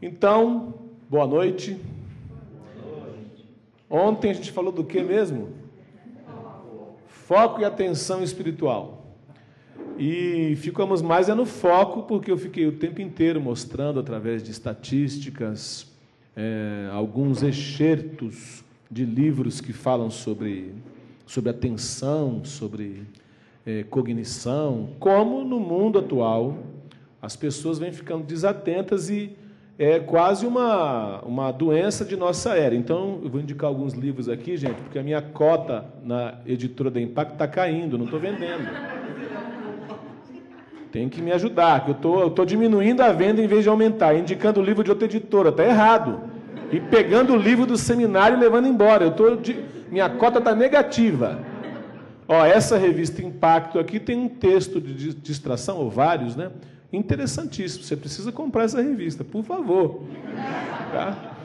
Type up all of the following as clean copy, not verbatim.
Então, boa noite. Ontem a gente falou do que mesmo? Foco e atenção espiritual. E ficamos mais no foco, porque eu fiquei o tempo inteiro mostrando, através de estatísticas, alguns excertos de livros que falam sobre atenção, sobre cognição, como no mundo atual as pessoas vêm ficando desatentas e é quase uma doença de nossa era. Então, eu vou indicar alguns livros aqui, gente, porque a minha cota na editora da Impacto está caindo, não estou vendendo. Tem que me ajudar, que eu estou diminuindo a venda em vez de aumentar, indicando o livro de outra editora, está errado. E pegando o livro do seminário e levando embora. Minha cota está negativa. Ó, essa revista Impacto aqui tem um texto de distração, ou vários, né? Interessantíssimo. Você precisa comprar essa revista, por favor. Tá?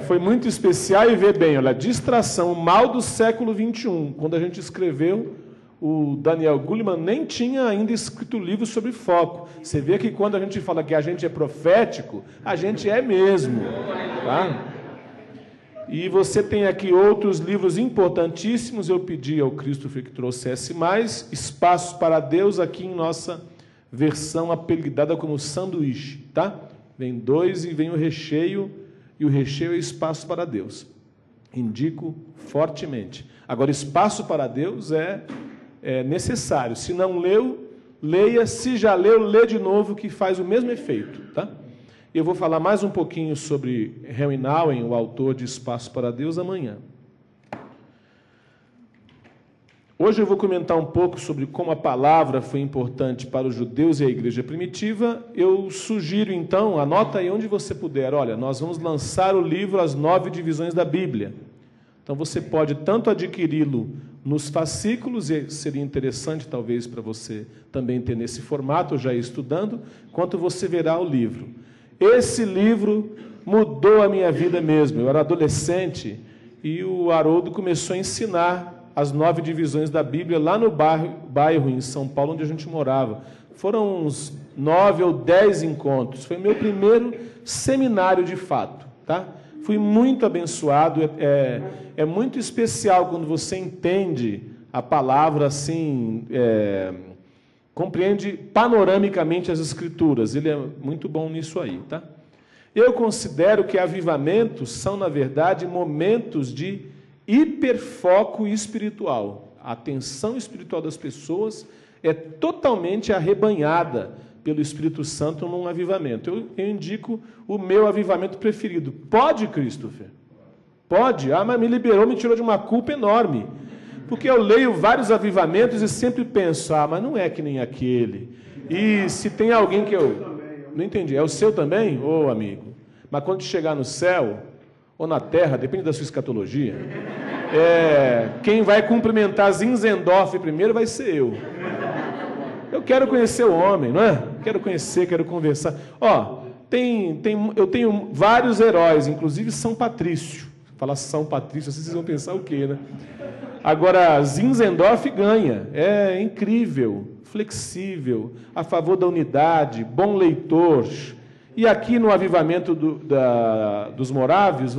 Foi muito especial e ver bem, olha, distração, o mal do século XXI. Quando a gente escreveu, o Daniel Goleman nem tinha ainda escrito livro sobre foco. Você vê que quando a gente fala que a gente é profético, a gente é mesmo. Tá? E você tem aqui outros livros importantíssimos. Eu pedi ao Christopher que trouxesse mais. Espaços para Deus, aqui em nossa versão apelidada como sanduíche. Tá? Vem 2 e vem o recheio, e o recheio é espaço para Deus. Indico fortemente. Agora, espaço para Deus é necessário. Se não leu, leia. Se já leu, lê de novo, que faz o mesmo efeito. Tá? Eu vou falar mais um pouquinho sobre Henry Nouwen, o autor de Espaço para Deus, amanhã. Hoje eu vou comentar um pouco sobre como a palavra foi importante para os judeus e a igreja primitiva. Eu sugiro, então, anota aí onde você puder. Olha, nós vamos lançar o livro As 9 Divisões da Bíblia. Então, você pode tanto adquiri-lo nos fascículos, e seria interessante, talvez, para você também ter nesse formato, já estudando, quanto você verá o livro. Esse livro mudou a minha vida mesmo. Eu era adolescente e o Haroldo começou a ensinar as 9 divisões da Bíblia lá no bairro em São Paulo, onde a gente morava. Foram uns 9 ou 10 encontros. Foi o meu primeiro seminário de fato. Tá? Fui muito abençoado. É muito especial quando você entende a palavra assim, compreende panoramicamente as Escrituras. Ele é muito bom nisso aí. Tá? Eu considero que avivamentos são, na verdade, momentos de hiperfoco espiritual. A atenção espiritual das pessoas é totalmente arrebanhada pelo Espírito Santo num avivamento. Eu indico o meu avivamento preferido. Pode, Christopher? Pode? Ah, mas me liberou, me tirou de uma culpa enorme. Porque eu leio vários avivamentos e sempre penso, mas não é que nem aquele. E se tem alguém que eu... Não entendi. É o seu também? Ô, amigo. Mas quando chegar no céu, ou na terra, depende da sua escatologia, quem vai cumprimentar Zinzendorf primeiro vai ser eu. Eu quero conhecer o homem, não é? Quero conhecer, quero conversar. Ó, eu tenho vários heróis, inclusive São Patrício. Falar São Patrício, vocês vão pensar o quê, né? Agora, Zinzendorf ganha. É incrível, flexível, a favor da unidade, bom leitor. E aqui no Avivamento dos Morávios,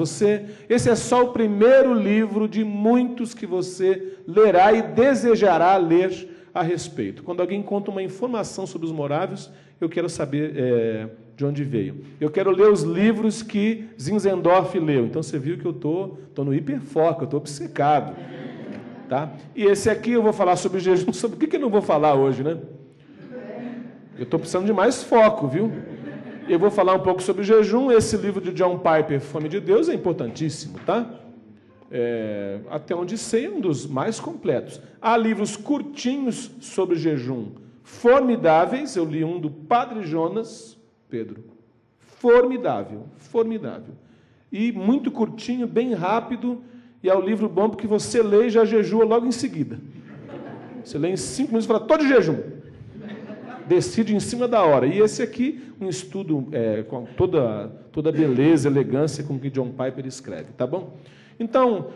esse é só o primeiro livro de muitos que você lerá e desejará ler a respeito. Quando alguém conta uma informação sobre os Morávios, eu quero saber de onde veio. Eu quero ler os livros que Zinzendorf leu. Então você viu que eu estou no hiperfoco, eu estou obcecado. Tá? E esse aqui eu vou falar sobre jejum. Sobre o que eu não vou falar hoje, né? Eu estou precisando de mais foco, viu? Eu vou falar um pouco sobre jejum. Esse livro de John Piper, Fome de Deus, é importantíssimo, tá? Até onde sei, é um dos mais completos. Há livros curtinhos sobre jejum, formidáveis. Eu li um do Padre Jonas, Pedro. Formidável, formidável. E muito curtinho, bem rápido, e é um livro bom porque você lê e já jejua logo em seguida. Você lê em 5 minutos e fala, tô de jejum. Decide em cima da hora. E esse aqui, um estudo com toda a beleza, elegância com que John Piper escreve, tá bom? Então,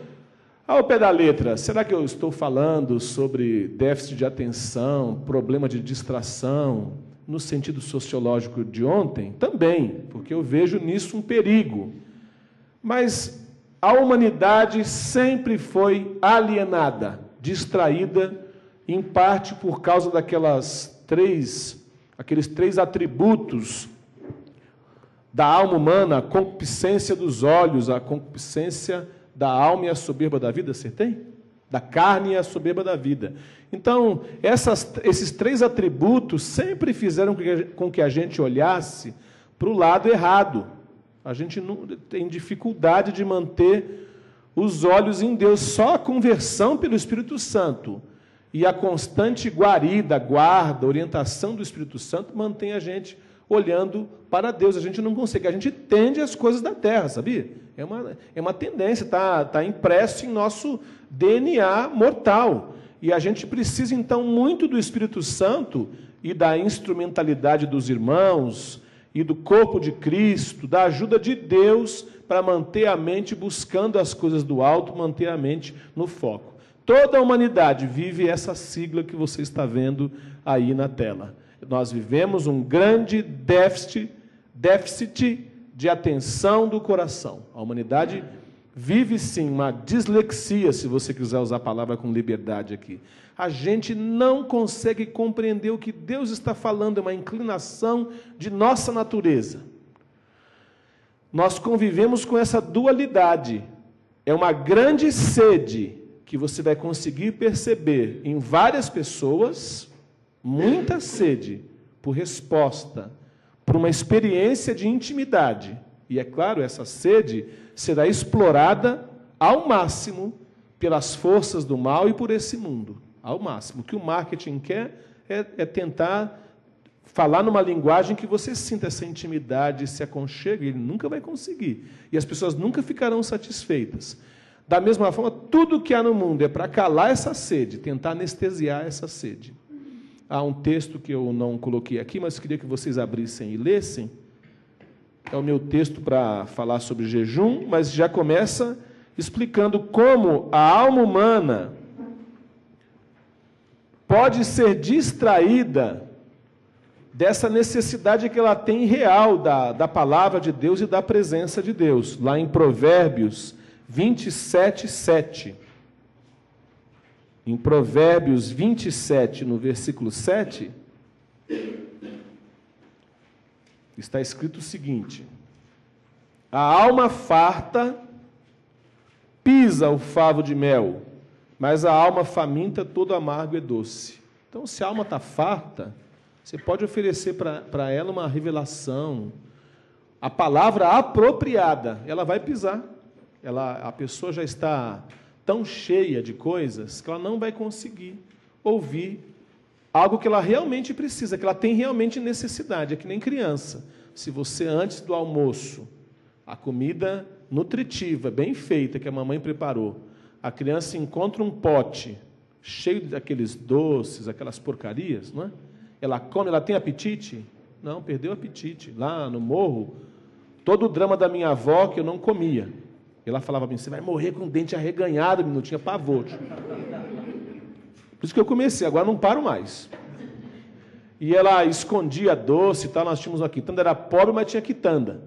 ao pé da letra, será que eu estou falando sobre déficit de atenção, problema de distração, no sentido sociológico de ontem, também, porque eu vejo nisso um perigo. Mas a humanidade sempre foi alienada, distraída, em parte por causa aqueles três atributos da alma humana: a concupiscência dos olhos, a concupiscência da alma e a soberba da vida. Acertei? Da carne e a soberba da vida. Então, esses três atributos sempre fizeram com que a gente olhasse para o lado errado. A gente não tem dificuldade de manter os olhos em Deus. Só a conversão pelo Espírito Santo e a constante guarida, guarda, orientação do Espírito Santo mantém a gente olhando para Deus. A gente não consegue, a gente tende às coisas da terra, sabia? É uma tendência, está impresso em nosso DNA mortal. E a gente precisa, então, muito do Espírito Santo e da instrumentalidade dos irmãos e do corpo de Cristo, da ajuda de Deus para manter a mente buscando as coisas do alto, manter a mente no foco. Toda a humanidade vive essa sigla que você está vendo aí na tela. Nós vivemos um grande déficit de atenção do coração. A humanidade vive, sim, uma dislexia, se você quiser usar a palavra com liberdade aqui. A gente não consegue compreender o que Deus está falando, é uma inclinação de nossa natureza. Nós convivemos com essa dualidade. É uma grande sede que você vai conseguir perceber em várias pessoas, muita sede por resposta, por uma experiência de intimidade. E, é claro, essa sede será explorada ao máximo pelas forças do mal e por esse mundo, ao máximo. O que o marketing quer é tentar falar numa linguagem que você sinta essa intimidade, esse aconchego. Ele nunca vai conseguir. E as pessoas nunca ficarão satisfeitas. Da mesma forma, tudo que há no mundo é para calar essa sede, tentar anestesiar essa sede. Há um texto que eu não coloquei aqui, mas queria que vocês abrissem e lessem. É o meu texto para falar sobre jejum, mas já começa explicando como a alma humana pode ser distraída dessa necessidade que ela tem real da palavra de Deus e da presença de Deus. Lá em Provérbios 27, 7. Em Provérbios 27, no versículo 7, está escrito o seguinte: a alma farta pisa o favo de mel, mas a alma faminta todo amargo é doce. Então, se a alma está farta, você pode oferecer para ela uma revelação, a palavra apropriada, ela vai pisar. A pessoa já está tão cheia de coisas que ela não vai conseguir ouvir algo que ela realmente precisa, que ela tem realmente necessidade. É que nem criança. Se você, antes do almoço, a comida nutritiva, bem feita, que a mamãe preparou, a criança encontra um pote cheio daqueles doces, aquelas porcarias, não é? Ela come, ela tem apetite? Não, perdeu o apetite. Lá no morro, todo o drama da minha avó que eu não comia. Ela falava para mim: você vai morrer com o dente arreganhado, não tinha pavor. Por isso que eu comecei, agora não paro mais. E ela escondia doce e tal, nós tínhamos uma quitanda, era pobre, mas tinha quitanda.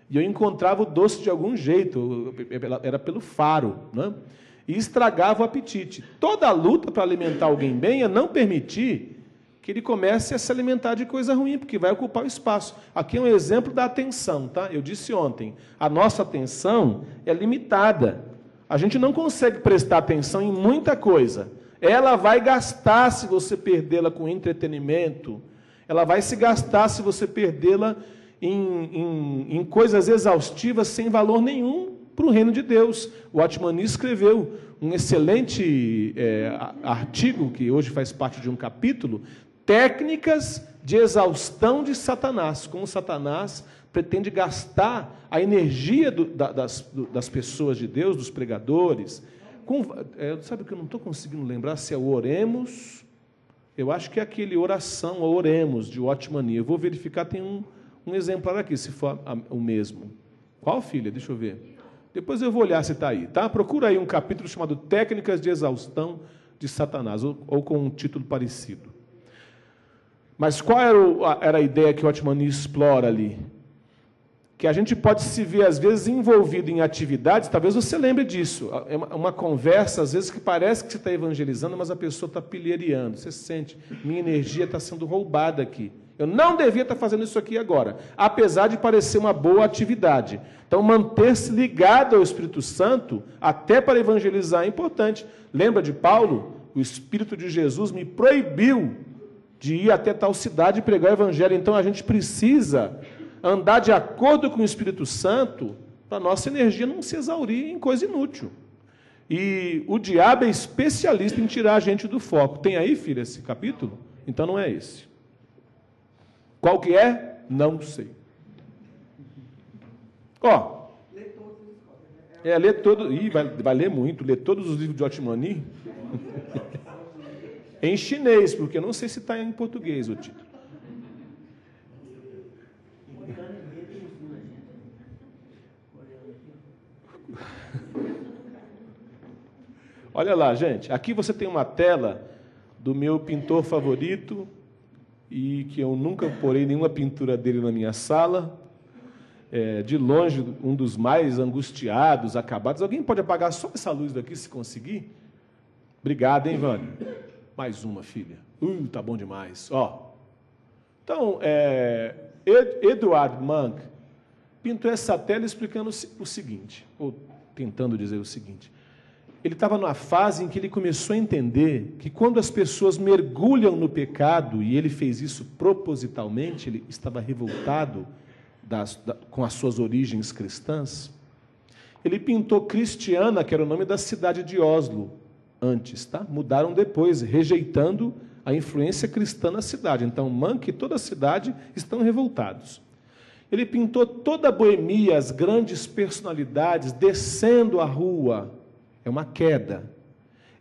E eu encontrava o doce de algum jeito, era pelo faro, né? E estragava o apetite. Toda a luta para alimentar alguém bem é não permitir que ele comece a se alimentar de coisa ruim, porque vai ocupar o espaço. Aqui é um exemplo da atenção, tá? Eu disse ontem, a nossa atenção é limitada. A gente não consegue prestar atenção em muita coisa. Ela vai gastar se você perdê-la com entretenimento. Ela vai se gastar se você perdê-la em coisas exaustivas sem valor nenhum para o reino de Deus. O Watchman Nee escreveu um excelente artigo, que hoje faz parte de um capítulo, Técnicas de exaustão de Satanás. Como Satanás pretende gastar a energia das pessoas de Deus, dos pregadores. Sabe o que eu não estou conseguindo lembrar se é o Oremos? Eu acho que é aquele oração, o Oremos, de Watchman Nee. Eu vou verificar, tem um exemplar aqui, se for o mesmo. Qual, filha? Deixa eu ver. Depois eu vou olhar se está aí, tá? Procura aí um capítulo chamado Técnicas de Exaustão de Satanás, ou com um título parecido. Mas qual era a ideia que o Otmani explora ali? Que a gente pode se ver, às vezes, envolvido em atividades, talvez você lembre disso, é uma conversa, às vezes, que parece que você está evangelizando, mas a pessoa está pilheriando, você sente, minha energia está sendo roubada aqui. Eu não devia estar fazendo isso aqui agora, apesar de parecer uma boa atividade. Então, manter-se ligado ao Espírito Santo, até para evangelizar, é importante. Lembra de Paulo? O Espírito de Jesus me proibiu de ir até tal cidade e pregar o Evangelho. Então, a gente precisa andar de acordo com o Espírito Santo para a nossa energia não se exaurir em coisa inútil. E o diabo é especialista em tirar a gente do foco. Tem aí, filha, esse capítulo? Então, não é esse. Qual que é? Não sei. Ó. Lê todo. Ih, vai ler muito. Ler todos os livros de Otmani. Em chinês, porque eu não sei se está em português o título. Olha lá, gente. Aqui você tem uma tela do meu pintor favorito, e que eu nunca porei nenhuma pintura dele na minha sala. De longe, um dos mais angustiados, acabados. Alguém pode apagar só essa luz daqui, se conseguir? Obrigado, hein, Vânia? Mais uma, filha. Tá bom demais. Ó. Então, Edward Munch pintou essa tela explicando o seguinte, ou tentando dizer o seguinte. Ele estava numa fase em que ele começou a entender que quando as pessoas mergulham no pecado, e ele fez isso propositalmente, ele estava revoltado com as suas origens cristãs, ele pintou Cristiana, que era o nome da cidade de Oslo, antes, tá? Mudaram depois, rejeitando a influência cristã na cidade. Então, Munch e toda a cidade estão revoltados. Ele pintou toda a boemia, as grandes personalidades, descendo a rua. É uma queda.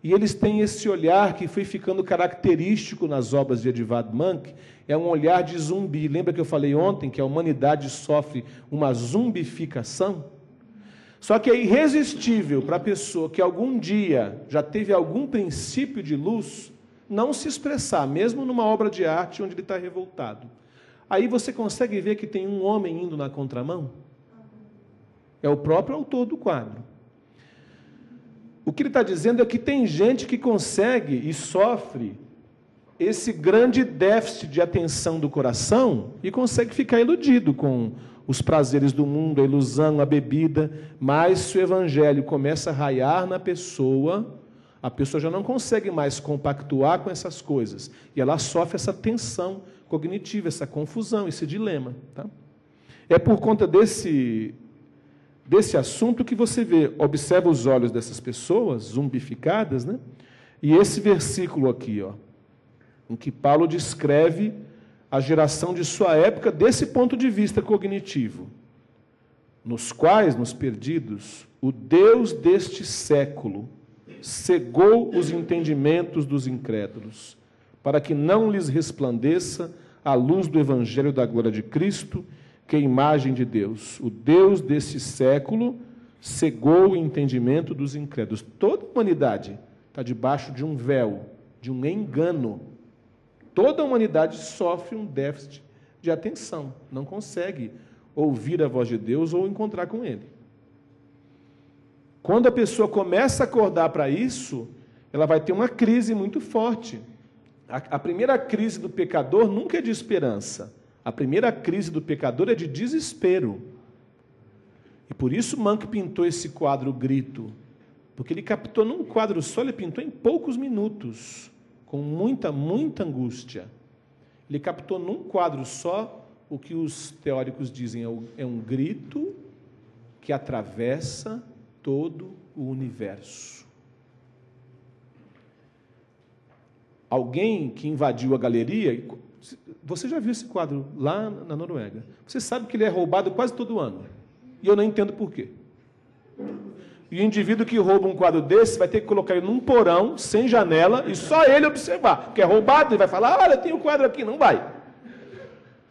E eles têm esse olhar que foi ficando característico nas obras de Edvard Munch, é um olhar de zumbi. Lembra que eu falei ontem que a humanidade sofre uma zumbificação? Só que é irresistível para a pessoa que algum dia já teve algum princípio de luz não se expressar, mesmo numa obra de arte onde ele está revoltado. Aí você consegue ver que tem um homem indo na contramão? É o próprio autor do quadro. O que ele está dizendo é que tem gente que consegue e sofre esse grande déficit de atenção do coração e consegue ficar iludido com os prazeres do mundo, a ilusão, a bebida, mas se o evangelho começa a raiar na pessoa, a pessoa já não consegue mais compactuar com essas coisas e ela sofre essa tensão cognitiva, essa confusão, esse dilema. Tá? É por conta desse assunto que você vê, observa os olhos dessas pessoas zumbificadas, né? E esse versículo aqui, ó, em que Paulo descreve a geração de sua época desse ponto de vista cognitivo, nos quais, nos perdidos, o Deus deste século cegou os entendimentos dos incrédulos, para que não lhes resplandeça a luz do evangelho da glória de Cristo, que é a imagem de Deus. O Deus desse século cegou o entendimento dos incrédulos. Toda a humanidade está debaixo de um véu, de um engano. Toda a humanidade sofre um déficit de atenção, não consegue ouvir a voz de Deus ou encontrar com Ele. Quando a pessoa começa a acordar para isso, ela vai ter uma crise muito forte. A primeira crise do pecador nunca é de esperança. A primeira crise do pecador é de desespero. E por isso Munch pintou esse quadro Grito, porque ele captou num quadro só, ele pintou em poucos minutos, com muita angústia. Ele captou num quadro só o que os teóricos dizem é um grito que atravessa todo o universo. Alguém que invadiu a galeria, você já viu esse quadro lá na Noruega, você sabe que ele é roubado quase todo ano, e eu não entendo por quê. E o indivíduo que rouba um quadro desse vai ter que colocar ele num porão, sem janela, e só ele observar, porque é roubado, e vai falar, olha, tem um quadro aqui, não vai.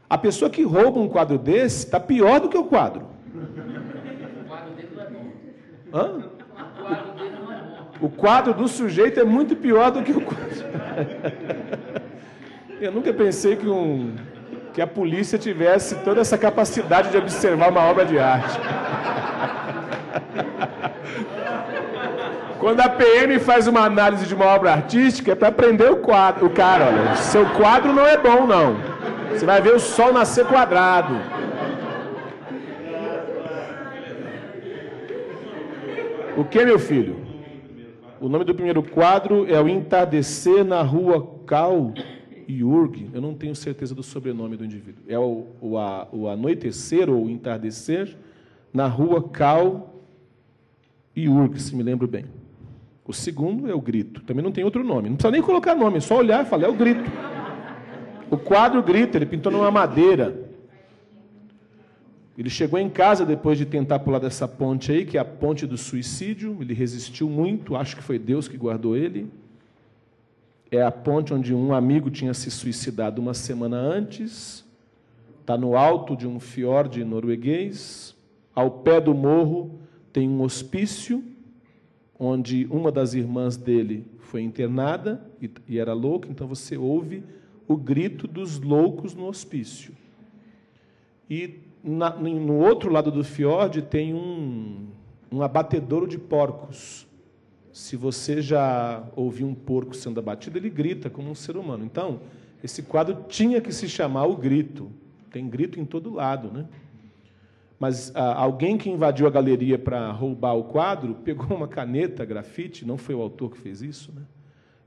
A pessoa que rouba um quadro desse está pior do que o quadro. O quadro dele não é bom. Hã? O quadro dele não é bom. O quadro do sujeito é muito pior do que o quadro. Eu nunca pensei que a polícia tivesse toda essa capacidade de observar uma obra de arte. Quando a PM faz uma análise de uma obra artística, é para prender o cara, olha, seu quadro não é bom, não. Você vai ver o sol nascer quadrado. O que, meu filho? O nome do primeiro quadro é O Entardecer na Rua Cal Jurg. Eu não tenho certeza do sobrenome do indivíduo. É o Anoitecer ou o Entardecer na Rua Cal Jurg, se me lembro bem. O segundo é O Grito. Também não tem outro nome. Não precisa nem colocar nome, é só olhar e falar, é O Grito. O quadro Grito, ele pintou numa madeira. Ele chegou em casa depois de tentar pular dessa ponte aí, que é a ponte do suicídio. Ele resistiu muito, acho que foi Deus que guardou ele. É a ponte onde um amigo tinha se suicidado uma semana antes. Está no alto de um fiord norueguês. Ao pé do morro tem um hospício, onde uma das irmãs dele foi internada e era louca, então você ouve o grito dos loucos no hospício. E no outro lado do fiord tem um abatedouro de porcos. Se você já ouviu um porco sendo abatido, ele grita como um ser humano. Então, esse quadro tinha que se chamar O Grito. Tem grito em todo lado, né? Mas alguém que invadiu a galeria para roubar o quadro, pegou uma caneta, grafite, não foi o autor que fez isso, né?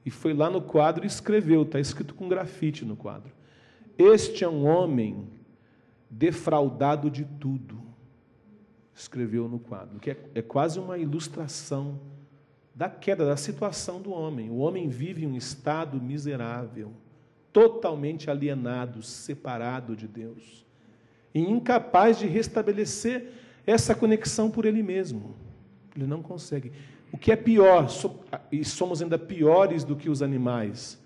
E foi lá no quadro e escreveu, está escrito com grafite no quadro. Este é um homem defraudado de tudo, escreveu no quadro, que é quase uma ilustração da queda, da situação do homem. O homem vive em um estado miserável, totalmente alienado, separado de Deus, e incapaz de restabelecer essa conexão por ele mesmo. Ele não consegue. O que é pior, e somos ainda piores do que os animais.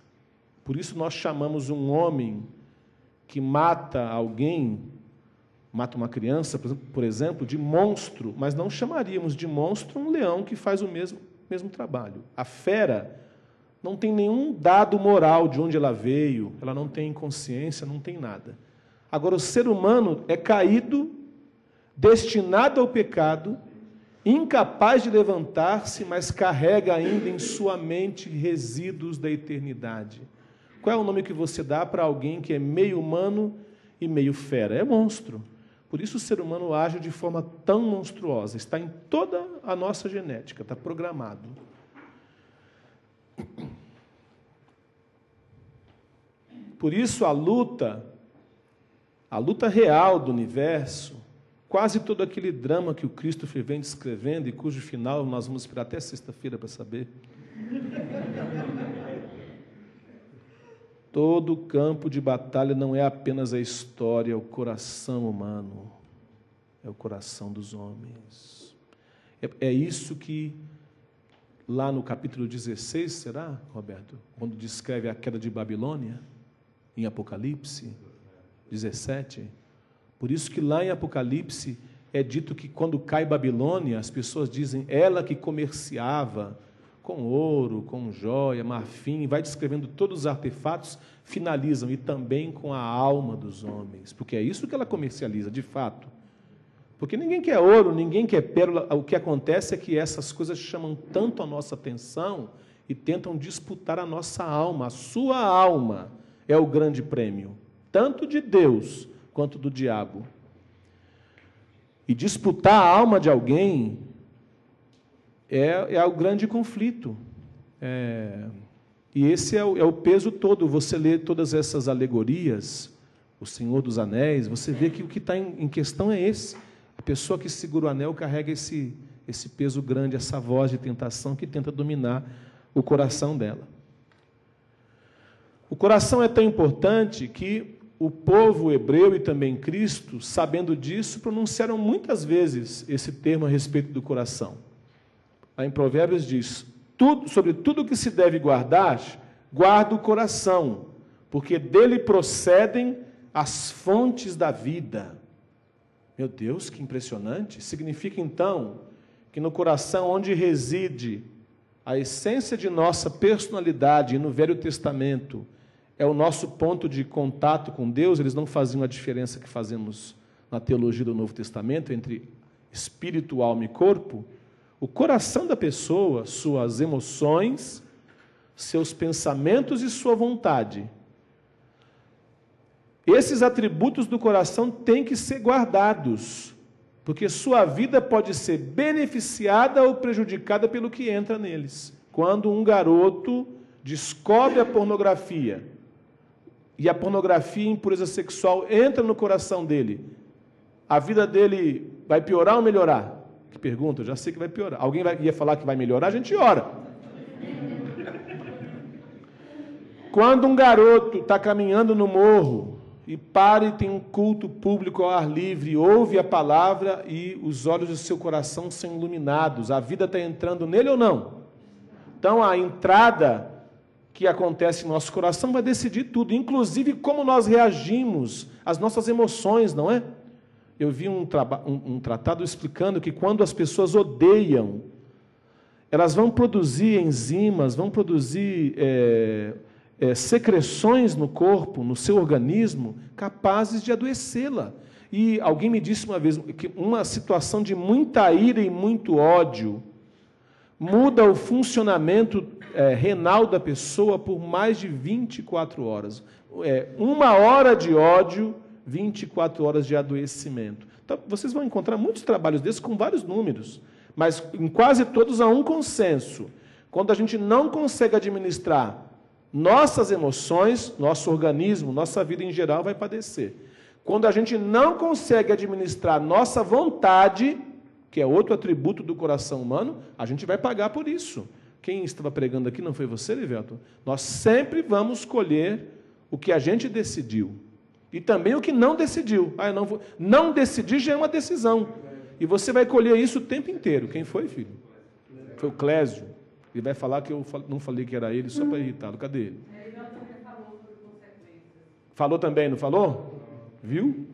Por isso nós chamamos um homem que mata alguém, mata uma criança, por exemplo, de monstro, mas não chamaríamos de monstro um leão que faz o mesmo trabalho. A fera não tem nenhum dado moral de onde ela veio, ela não tem consciência, não tem nada. Agora, o ser humano é caído, destinado ao pecado, incapaz de levantar-se, mas carrega ainda em sua mente resíduos da eternidade. Qual é o nome que você dá para alguém que é meio humano e meio fera? É monstro. Por isso o ser humano age de forma tão monstruosa. Está em toda a nossa genética, está programado. Por isso a luta real do universo, quase todo aquele drama que o Cristo vem descrevendo e cujo final nós vamos esperar até sexta-feira para saber. Todo campo de batalha não é apenas a história, é o coração humano, é o coração dos homens. É isso que, lá no capítulo 16, será, Roberto? Quando descreve a queda de Babilônia, em Apocalipse 17. Por isso que lá em Apocalipse é dito que quando cai Babilônia, as pessoas dizem, ela que comerciava com ouro, com joia, marfim, vai descrevendo todos os artefatos, finalizam, e também com a alma dos homens, porque é isso que ela comercializa, de fato. Porque ninguém quer ouro, ninguém quer pérola, o que acontece é que essas coisas chamam tanto a nossa atenção e tentam disputar a nossa alma, a sua alma é o grande prêmio, tanto de Deus quanto do diabo. E disputar a alma de alguém é o grande conflito. E esse é o peso todo. Você lê todas essas alegorias, o Senhor dos Anéis, você vê que o que está em questão é esse. A pessoa que segura o anel carrega esse peso grande, essa voz de tentação que tenta dominar o coração dela. O coração é tão importante que o povo hebreu e também Cristo, sabendo disso, pronunciaram muitas vezes esse termo a respeito do coração. Lá em Provérbios diz, sobre tudo que se deve guardar, guarda o coração, porque dele procedem as fontes da vida. Meu Deus, que impressionante! Significa, então, que no coração onde reside a essência de nossa personalidade, e no Velho Testamento é o nosso ponto de contato com Deus, eles não faziam a diferença que fazemos na teologia do Novo Testamento, entre espírito, alma e corpo. O coração da pessoa, suas emoções, seus pensamentos e sua vontade. Esses atributos do coração têm que ser guardados, porque sua vida pode ser beneficiada ou prejudicada pelo que entra neles. Quando um garoto descobre a pornografia, e a pornografia e a impureza sexual entra no coração dele, a vida dele vai piorar ou melhorar? Que pergunta, eu já sei que vai piorar. Alguém ia falar que vai melhorar, a gente ora. Quando um garoto está caminhando no morro e para e tem um culto público ao ar livre, ouve a palavra e os olhos do seu coração são iluminados, a vida está entrando nele ou não? Então a entrada que acontece no nosso coração vai decidir tudo, inclusive como nós reagimos às nossas emoções, não é? Eu vi um tratado explicando que quando as pessoas odeiam, elas vão produzir enzimas, vão produzir secreções no corpo, no seu organismo, capazes de adoecê-la. E alguém me disse uma vez que uma situação de muita ira e muito ódio muda o funcionamento renal da pessoa por mais de 24 horas. 1 hora de ódio, 24 horas de adoecimento. Então, vocês vão encontrar muitos trabalhos desses com vários números, mas em quase todos há um consenso. Quando a gente não consegue administrar nossas emoções, nosso organismo, nossa vida em geral vai padecer. Quando a gente não consegue administrar nossa vontade, que é outro atributo do coração humano, a gente vai pagar por isso. Quem estava pregando aqui não foi você, Livelton? Nós sempre vamos colher o que a gente decidiu. E também o que não decidiu. Não decidir já é uma decisão. E você vai colher isso o tempo inteiro. Quem foi, filho? Foi o Clésio. Ele vai falar que eu não falei que era ele só para irritá-lo. Cadê ele? Ele também falou sobre consequências. Falou também, não falou? Viu?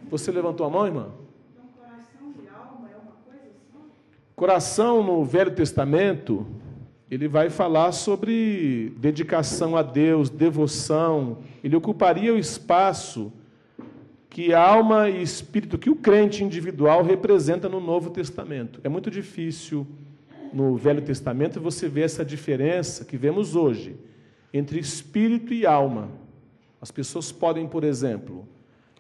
Você levantou a mão, irmã? Então, coração e alma é uma coisa só? Coração, no Velho Testamento, ele vai falar sobre dedicação a Deus, devoção. Ele ocuparia o espaço que alma e espírito, que o crente individual representa no Novo Testamento. É muito difícil, no Velho Testamento, você ver essa diferença que vemos hoje entre espírito e alma. As pessoas podem, por exemplo,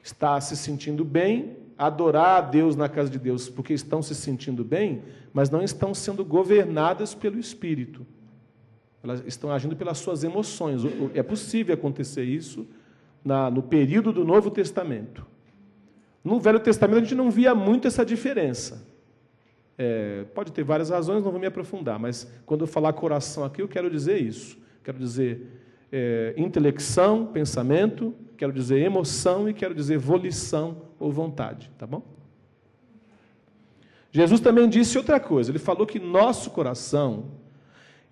estar se sentindo bem, adorar a Deus na casa de Deus porque estão se sentindo bem, mas não estão sendo governadas pelo Espírito. Elas estão agindo pelas suas emoções. É possível acontecer isso no período do Novo Testamento. No Velho Testamento a gente não via muito essa diferença. Pode ter várias razões, não vou me aprofundar, mas quando eu falar coração aqui, eu quero dizer isso. Quero dizer intelecção, pensamento, quero dizer emoção e quero dizer volição ou vontade, tá bom? Jesus também disse outra coisa, ele falou que nosso coração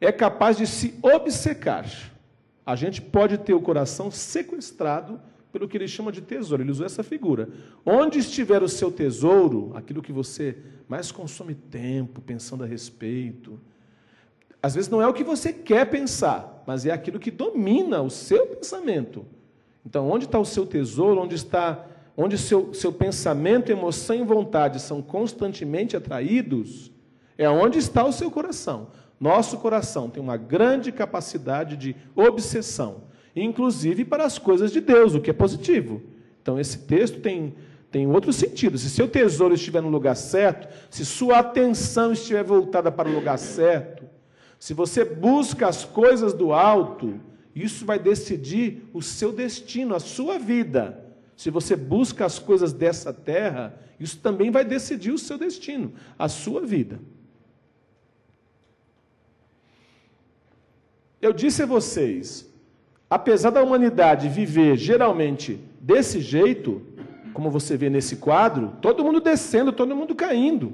é capaz de se obcecar. A gente pode ter o coração sequestrado pelo que ele chama de tesouro, ele usou essa figura. Onde estiver o seu tesouro, aquilo que você mais consome tempo pensando a respeito, às vezes não é o que você quer pensar, mas é aquilo que domina o seu pensamento. Então, onde está o seu tesouro, onde seu pensamento, emoção e vontade são constantemente atraídos, é onde está o seu coração. Nosso coração tem uma grande capacidade de obsessão, inclusive para as coisas de Deus, o que é positivo. Então, esse texto tem outro sentido. Se seu tesouro estiver no lugar certo, se sua atenção estiver voltada para o lugar certo, se você busca as coisas do alto, isso vai decidir o seu destino, a sua vida. Se você busca as coisas dessa terra, isso também vai decidir o seu destino, a sua vida. Eu disse a vocês, apesar da humanidade viver geralmente desse jeito, como você vê nesse quadro, todo mundo descendo, todo mundo caindo,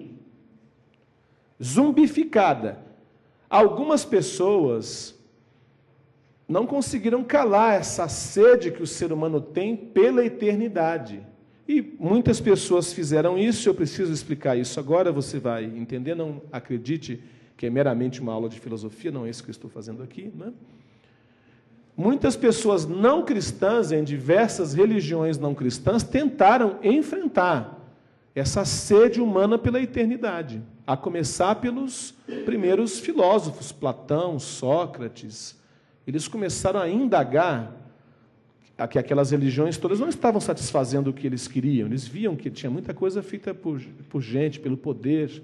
zumbificada. Algumas pessoas não conseguiram calar essa sede que o ser humano tem pela eternidade. E muitas pessoas fizeram isso, eu preciso explicar isso agora, você vai entender, não acredite que é meramente uma aula de filosofia, não é isso que eu estou fazendo aqui, né? muitas pessoas não cristãs, em diversas religiões não cristãs, tentaram enfrentar essa sede humana pela eternidade, a começar pelos primeiros filósofos, Platão, Sócrates. Eles começaram a indagar que aquelas religiões todas não estavam satisfazendo o que eles queriam. Eles viam que tinha muita coisa feita por gente, pelo poder.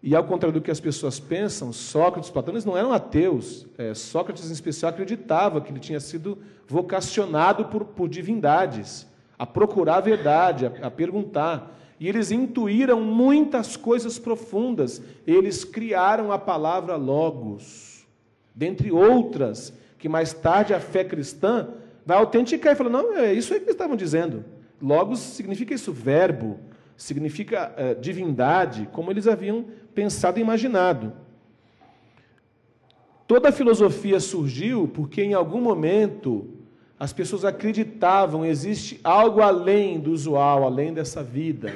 E, ao contrário do que as pessoas pensam, Sócrates e Platão, eles não eram ateus. Sócrates, em especial, acreditava que ele tinha sido vocacionado por divindades, a procurar a verdade, a perguntar. E eles intuíram muitas coisas profundas. Eles criaram a palavra logos, dentre outras, que mais tarde a fé cristã vai autenticar e falar, não, é isso aí que eles estavam dizendo. Logos significa isso, verbo, significa divindade, como eles haviam pensado e imaginado. Toda a filosofia surgiu porque, em algum momento, as pessoas acreditavam, existe algo além do usual, além dessa vida.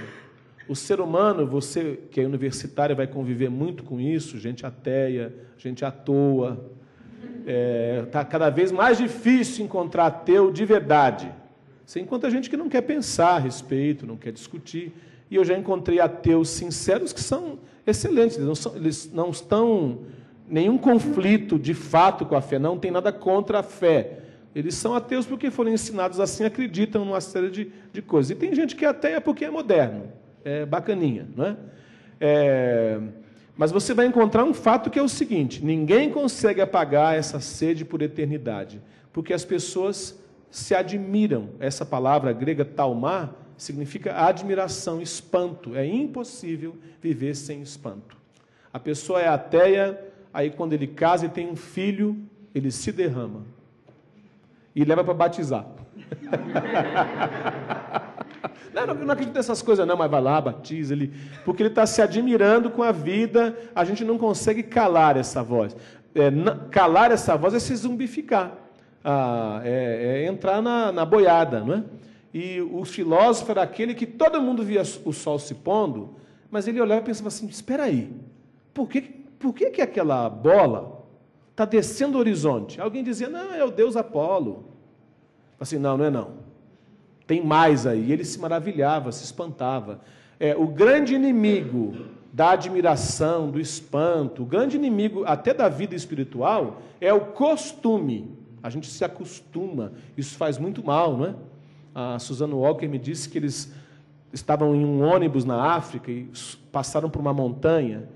O ser humano, você que é universitário vai conviver muito com isso, gente ateia, gente à toa. Está cada vez mais difícil encontrar ateu de verdade. Você encontra gente que não quer pensar a respeito, não quer discutir. E eu já encontrei ateus sinceros que são excelentes. Eles não estão nenhum conflito de fato com a fé, não tem nada contra a fé. Eles são ateus porque foram ensinados assim, acreditam numa série de coisas. E tem gente que é ateia porque é moderno, é bacaninha, não é? Mas você vai encontrar um fato que é o seguinte: ninguém consegue apagar essa sede por eternidade, porque as pessoas se admiram. Essa palavra grega taumá significa admiração, espanto. É impossível viver sem espanto. A pessoa é ateia, aí quando ele casa e tem um filho, ele se derrama e leva para batizar. Não acredito nessas coisas não, mas vai lá, batiza ele, porque ele está se admirando com a vida. A gente não consegue calar essa voz. Calar essa voz é se zumbificar, entrar na boiada, não é? E o filósofo era aquele que todo mundo via o sol se pondo, mas ele olhava e pensava assim, espera aí, por que aquela bola está descendo o horizonte? Alguém dizia, não, é o deus Apolo. Assim, não é não. Tem mais aí. E ele se maravilhava, se espantava. O grande inimigo da admiração, do espanto, o grande inimigo até da vida espiritual é o costume. A gente se acostuma. Isso faz muito mal, não é? A Susan Walker me disse que eles estavam em um ônibus na África e passaram por uma montanha.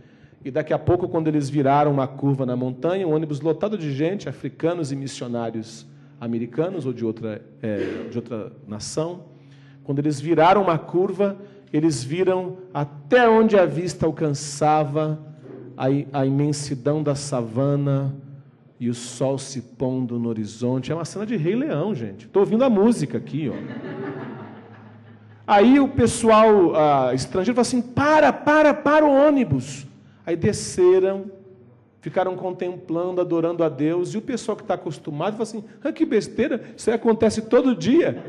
E daqui a pouco, quando eles viraram uma curva na montanha, um ônibus lotado de gente, africanos e missionários americanos ou de outra nação, quando eles viraram uma curva, eles viram até onde a vista alcançava a imensidão da savana e o sol se pondo no horizonte. É uma cena de Rei Leão, gente. Estou ouvindo a música aqui, ó. Aí o pessoal estrangeiro falou assim, para o ônibus. Aí desceram, ficaram contemplando, adorando a Deus, e o pessoal que está acostumado fala assim, que besteira, isso aí acontece todo dia.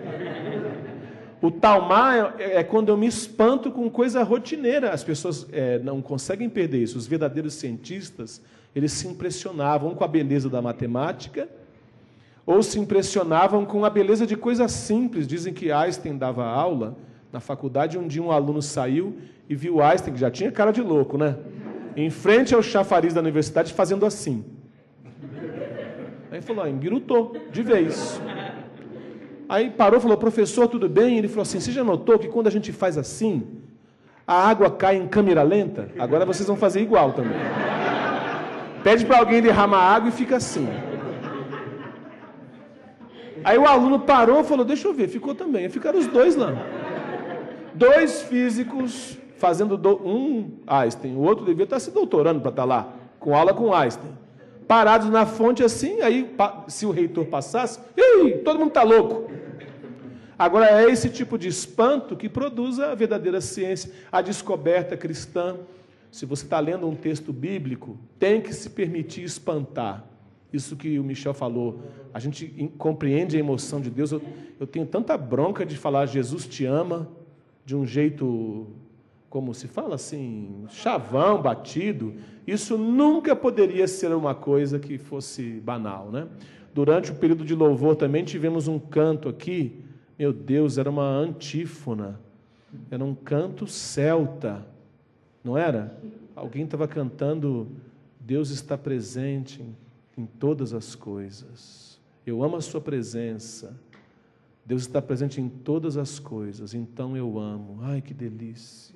O taumá é quando eu me espanto com coisa rotineira. As pessoas não conseguem perder isso. Os verdadeiros cientistas, eles se impressionavam com a beleza da matemática, ou se impressionavam com a beleza de coisas simples. Dizem que Einstein dava aula na faculdade, um dia um aluno saiu e viu Einstein, que já tinha cara de louco, né? Em frente ao chafariz da universidade, fazendo assim. Aí falou, embirutou, de vez. Aí parou e falou, professor, tudo bem? Ele falou assim, você já notou que quando a gente faz assim, a água cai em câmera lenta? Agora vocês vão fazer igual também. Pede para alguém derramar água e fica assim. Aí o aluno parou e falou, deixa eu ver, ficou também. Aí ficaram os dois lá. Dois físicos fazendo Einstein, o outro devia estar se doutorando para estar lá, com aula com Einstein. Parados na fonte assim, aí se o reitor passasse, todo mundo está louco. Agora é esse tipo de espanto que produz a verdadeira ciência, a descoberta cristã. Se você está lendo um texto bíblico, tem que se permitir espantar. Isso que o Michel falou, a gente compreende a emoção de Deus. Eu tenho tanta bronca de falar Jesus te ama, de um jeito, como se fala assim, chavão, batido. Isso nunca poderia ser uma coisa que fosse banal, né? Durante o período de louvor também tivemos um canto aqui, meu Deus, era uma antífona, era um canto celta, não era? Alguém estava cantando, Deus está presente em todas as coisas. Eu amo a sua presença. Deus está presente em todas as coisas, então eu amo. Ai, que delícia.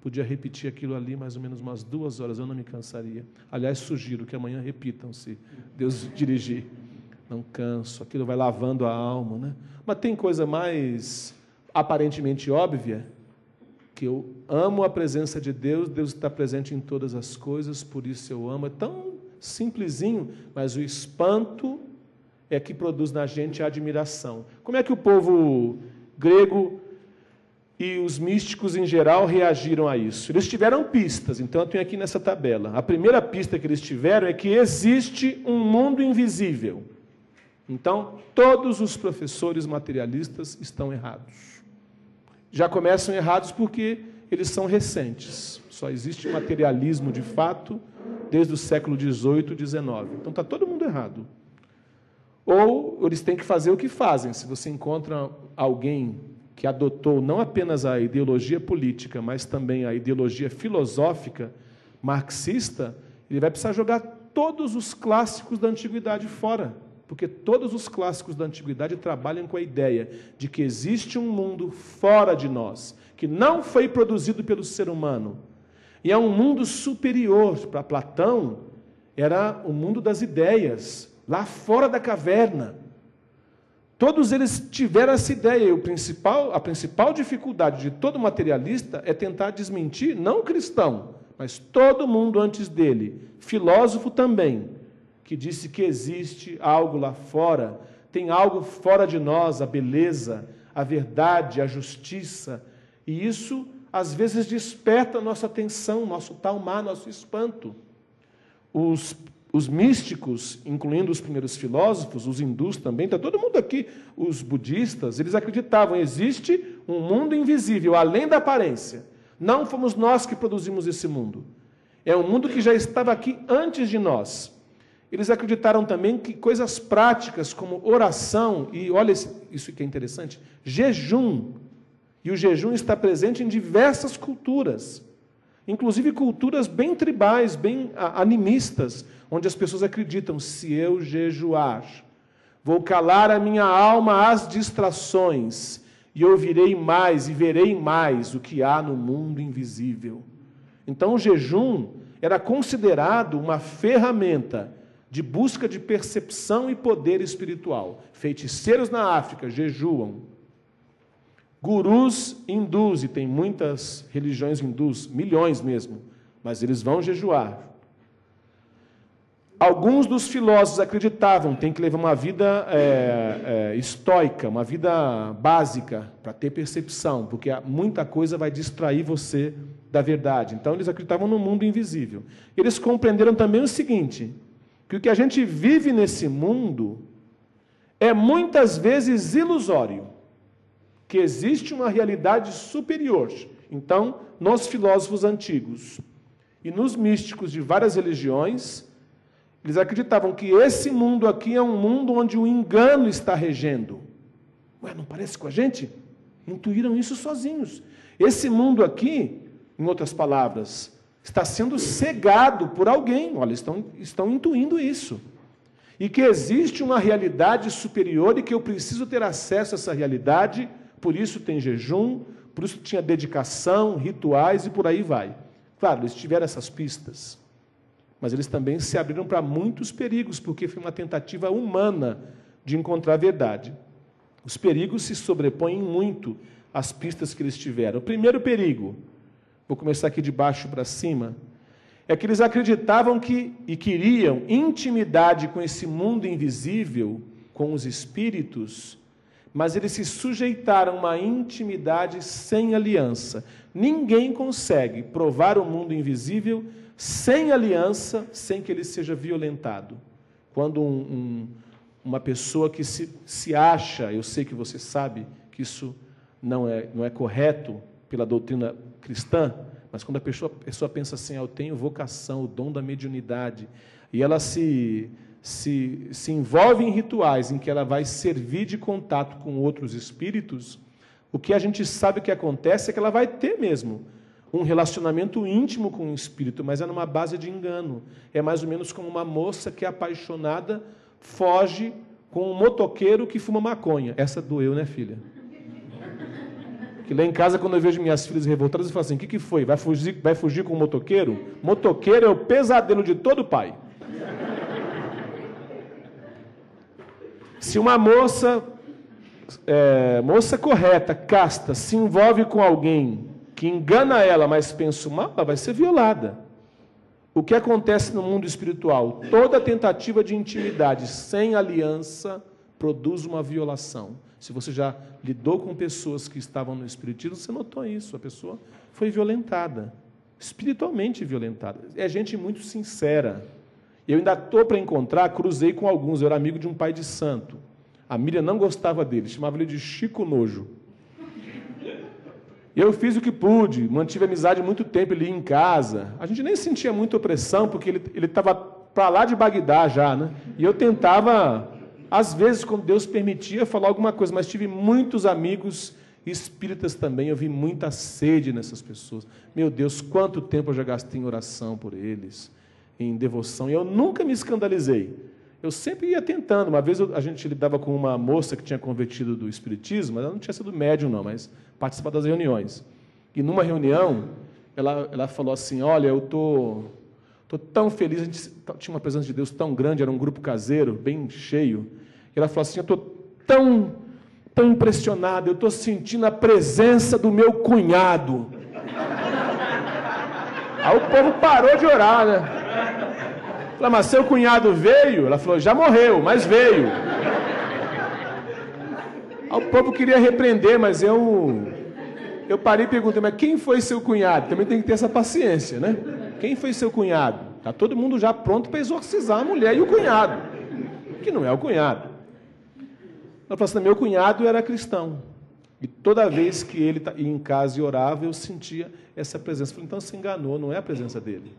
Podia repetir aquilo ali mais ou menos umas 2 horas, eu não me cansaria. Aliás, sugiro que amanhã repitam, se Deus dirigir. Não canso, aquilo vai lavando a alma, né? Mas tem coisa mais aparentemente óbvia, que eu amo a presença de Deus, Deus está presente em todas as coisas, por isso eu amo. É tão simplesinho, mas o espanto é que produz na gente a admiração. Como é que o povo grego e os místicos em geral reagiram a isso? Eles tiveram pistas, então eu tenho aqui nessa tabela. A primeira pista que eles tiveram é que existe um mundo invisível. Então, todos os professores materialistas estão errados. Já começam errados porque eles são recentes. Só existe materialismo de fato desde o século XVIII e XIX. Então está todo mundo errado. Ou eles têm que fazer o que fazem. Se você encontra alguém que adotou não apenas a ideologia política, mas também a ideologia filosófica marxista, ele vai precisar jogar todos os clássicos da antiguidade fora. Porque todos os clássicos da antiguidade trabalham com a ideia de que existe um mundo fora de nós, que não foi produzido pelo ser humano. E é um mundo superior. Para Platão, era o mundo das ideias, lá fora da caverna. Todos eles tiveram essa ideia. E a principal dificuldade de todo materialista é tentar desmentir, não o cristão, mas todo mundo antes dele, filósofo também, que disse que existe algo lá fora, tem algo fora de nós, a beleza, a verdade, a justiça, e isso às vezes desperta nossa atenção, nosso talmar, nosso espanto. Os místicos, incluindo os primeiros filósofos, os hindus também, está todo mundo aqui, os budistas, eles acreditavam, existe um mundo invisível, além da aparência. Não fomos nós que produzimos esse mundo. É um mundo que já estava aqui antes de nós. Eles acreditaram também que coisas práticas como oração, e olha isso que é interessante, jejum, e o jejum está presente em diversas culturas, inclusive culturas bem tribais, bem animistas, onde as pessoas acreditam, se eu jejuar, vou calar a minha alma às distrações, e ouvirei mais e verei mais o que há no mundo invisível. Então o jejum era considerado uma ferramenta de busca de percepção e poder espiritual. Feiticeiros na África jejuam. Gurus hindus, e tem muitas religiões hindus, milhões mesmo, mas eles vão jejuar. Alguns dos filósofos acreditavam, tem que levar uma vida estoica, uma vida básica, para ter percepção, porque muita coisa vai distrair você da verdade. Então, eles acreditavam no mundo invisível. Eles compreenderam também o seguinte, que o que a gente vive nesse mundo é muitas vezes ilusório, que existe uma realidade superior. Então, nos filósofos antigos e nos místicos de várias religiões, eles acreditavam que esse mundo aqui é um mundo onde o engano está regendo. Ué, não parece com a gente? Intuíram isso sozinhos. Esse mundo aqui, em outras palavras, está sendo cegado por alguém. Olha, estão intuindo isso. E que existe uma realidade superior e que eu preciso ter acesso a essa realidade, por isso tem jejum, por isso tinha dedicação, rituais e por aí vai. Claro, eles tiveram essas pistas, mas eles também se abriram para muitos perigos, porque foi uma tentativa humana de encontrar a verdade. Os perigos se sobrepõem muito às pistas que eles tiveram. O primeiro perigo, vou começar aqui de baixo para cima, é que eles acreditavam que e queriam intimidade com esse mundo invisível, com os espíritos, mas eles se sujeitaram a uma intimidade sem aliança. Ninguém consegue provar o mundo invisível sem aliança, sem que ele seja violentado. Quando uma pessoa que se acha, eu sei que você sabe que isso não é correto pela doutrina cristã, mas quando a pessoa pensa assim, eu tenho vocação, o dom da mediunidade, e ela se se envolve em rituais em que ela vai servir de contato com outros espíritos, o que a gente sabe que acontece é que ela vai ter mesmo um relacionamento íntimo com o espírito, mas é numa base de engano. É mais ou menos como uma moça que é apaixonada, foge com um motoqueiro que fuma maconha. Essa doeu, né, filha? Que lá em casa, quando eu vejo minhas filhas revoltadas, eu falo assim, o que foi? Vai fugir com o motoqueiro? Motoqueiro é o pesadelo de todo pai. Se uma moça correta, casta, se envolve com alguém que engana ela, mas pensa mal, ela vai ser violada. O que acontece no mundo espiritual? Toda tentativa de intimidade sem aliança produz uma violação. Se você já lidou com pessoas que estavam no espiritismo, você notou isso. A pessoa foi violentada, espiritualmente violentada. É gente muito sincera. Eu ainda estou para encontrar, cruzei com alguns, eu era amigo de um pai de santo. A Miriam não gostava dele, chamava ele de Chico Nojo. E eu fiz o que pude, mantive amizade muito tempo, ele ia em casa. A gente nem sentia muita opressão, porque ele estava para lá de Bagdá já, né? E eu tentava, às vezes, quando Deus permitia, falar alguma coisa, mas tive muitos amigos espíritas também, eu vi muita sede nessas pessoas. Meu Deus, quanto tempo eu já gastei em oração por eles, em devoção, e eu nunca me escandalizei. Eu sempre ia tentando. Uma vez a gente lidava com uma moça que tinha convertido do espiritismo, mas ela não tinha sido médium, não, mas participava das reuniões. E numa reunião, ela falou assim, olha, eu tô tão feliz, a gente tinha uma presença de Deus tão grande, era um grupo caseiro, bem cheio. E ela falou assim, eu estou tão impressionada, eu estou sentindo a presença do meu cunhado. Aí o povo parou de orar, né? Falei, mas seu cunhado veio? Ela falou, já morreu, mas veio. Aí o povo queria repreender, mas eu parei e perguntei, mas quem foi seu cunhado? Também tem que ter essa paciência, né? Quem foi seu cunhado? Está todo mundo já pronto para exorcizar a mulher e o cunhado, que não é o cunhado. Ela falou assim, meu cunhado era cristão. E toda vez que ele ia em casa e orava, eu sentia essa presença. Eu falei, então você enganou, não é a presença dele.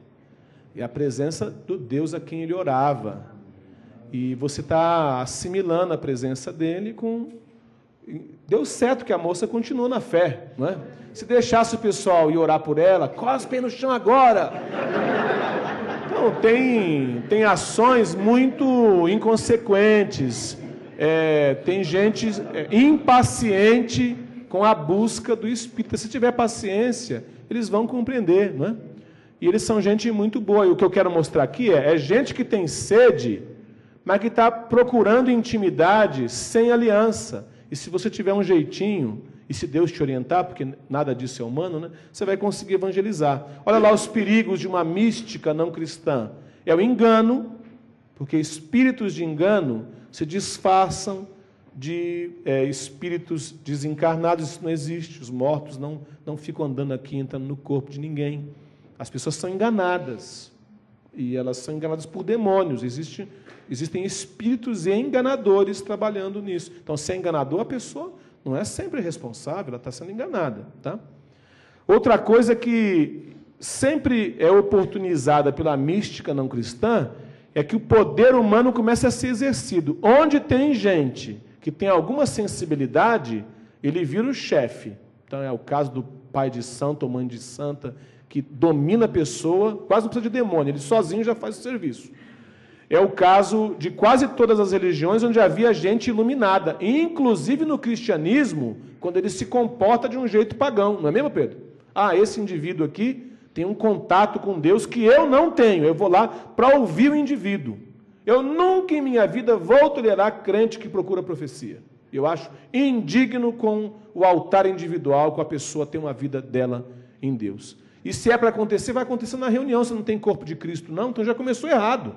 É a presença do Deus a quem ele orava. E você está assimilando a presença dele com... Deu certo que a moça continuou na fé, não é? Se deixasse o pessoal ir orar por ela, cospe no chão agora. Então, tem ações muito inconsequentes. Tem gente impaciente com a busca do Espírito. Se tiver paciência, eles vão compreender, não é? E eles são gente muito boa. E o que eu quero mostrar aqui é gente que tem sede, mas que está procurando intimidade sem aliança. E se você tiver um jeitinho, e se Deus te orientar, porque nada disso é humano, né, você vai conseguir evangelizar. Olha lá os perigos de uma mística não cristã. É o engano, porque espíritos de engano se disfarçam de espíritos desencarnados. Isso não existe. Os mortos não ficam andando aqui, entrando no corpo de ninguém. As pessoas são enganadas, e elas são enganadas por demônios. Existem espíritos enganadores trabalhando nisso. Então, se é enganador, a pessoa não é sempre responsável, ela está sendo enganada. Tá? Outra coisa que sempre é oportunizada pela mística não cristã é que o poder humano começa a ser exercido. Onde tem gente que tem alguma sensibilidade, ele vira o chefe. Então, é o caso do pai de santo ou mãe de santa, que domina a pessoa, quase não precisa de demônio, ele sozinho já faz o serviço. É o caso de quase todas as religiões onde havia gente iluminada, inclusive no cristianismo, quando ele se comporta de um jeito pagão, não é mesmo, Pedro? Ah, esse indivíduo aqui tem um contato com Deus que eu não tenho, eu vou lá para ouvir o indivíduo. Eu nunca em minha vida vou tolerar crente que procura profecia. Eu acho indigno com o altar individual, com a pessoa ter uma vida dela em Deus. E se é para acontecer, vai acontecer na reunião. Você não tem corpo de Cristo, não? Então já começou errado.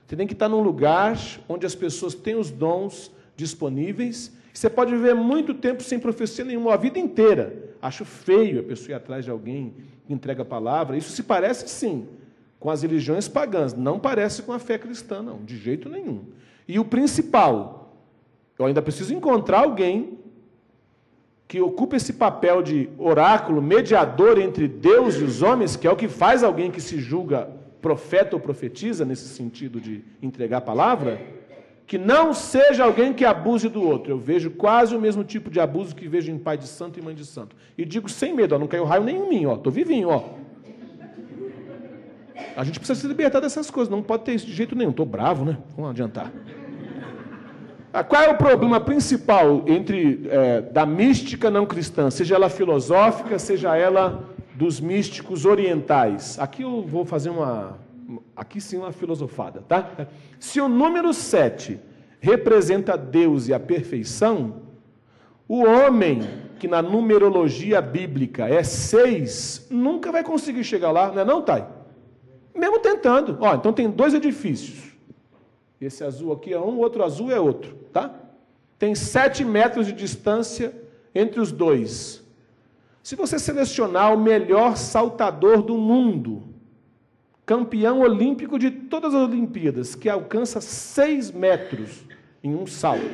Você tem que estar num lugar onde as pessoas têm os dons disponíveis. Você pode viver muito tempo sem profecia nenhuma, a vida inteira. Acho feio a pessoa ir atrás de alguém que entrega a palavra. Isso se parece, sim, com as religiões pagãs. Não parece com a fé cristã, não, de jeito nenhum. E o principal, eu ainda preciso encontrar alguém que ocupa esse papel de oráculo, mediador entre Deus e os homens, que é o que faz alguém que se julga profeta ou profetiza, nesse sentido de entregar a palavra, que não seja alguém que abuse do outro. Eu vejo quase o mesmo tipo de abuso que vejo em pai de santo e mãe de santo. E digo sem medo, ó, não caiu raio nem em mim, estou vivinho. Ó. A gente precisa se libertar dessas coisas, não pode ter isso de jeito nenhum. Estou bravo, né? Vamos adiantar. Qual é o problema principal da mística não cristã, seja ela filosófica, seja ela dos místicos orientais? Aqui eu vou fazer aqui sim uma filosofada, tá? Se o número 7 representa Deus e a perfeição, o homem, que na numerologia bíblica é 6, nunca vai conseguir chegar lá, não é não, Thay? Mesmo tentando. Ó, então tem 2 edifícios. Esse azul aqui é um, o outro azul é outro, tá? Tem 7 metros de distância entre os 2. Se você selecionar o melhor saltador do mundo, campeão olímpico de todas as Olimpíadas, que alcança 6 metros em um salto,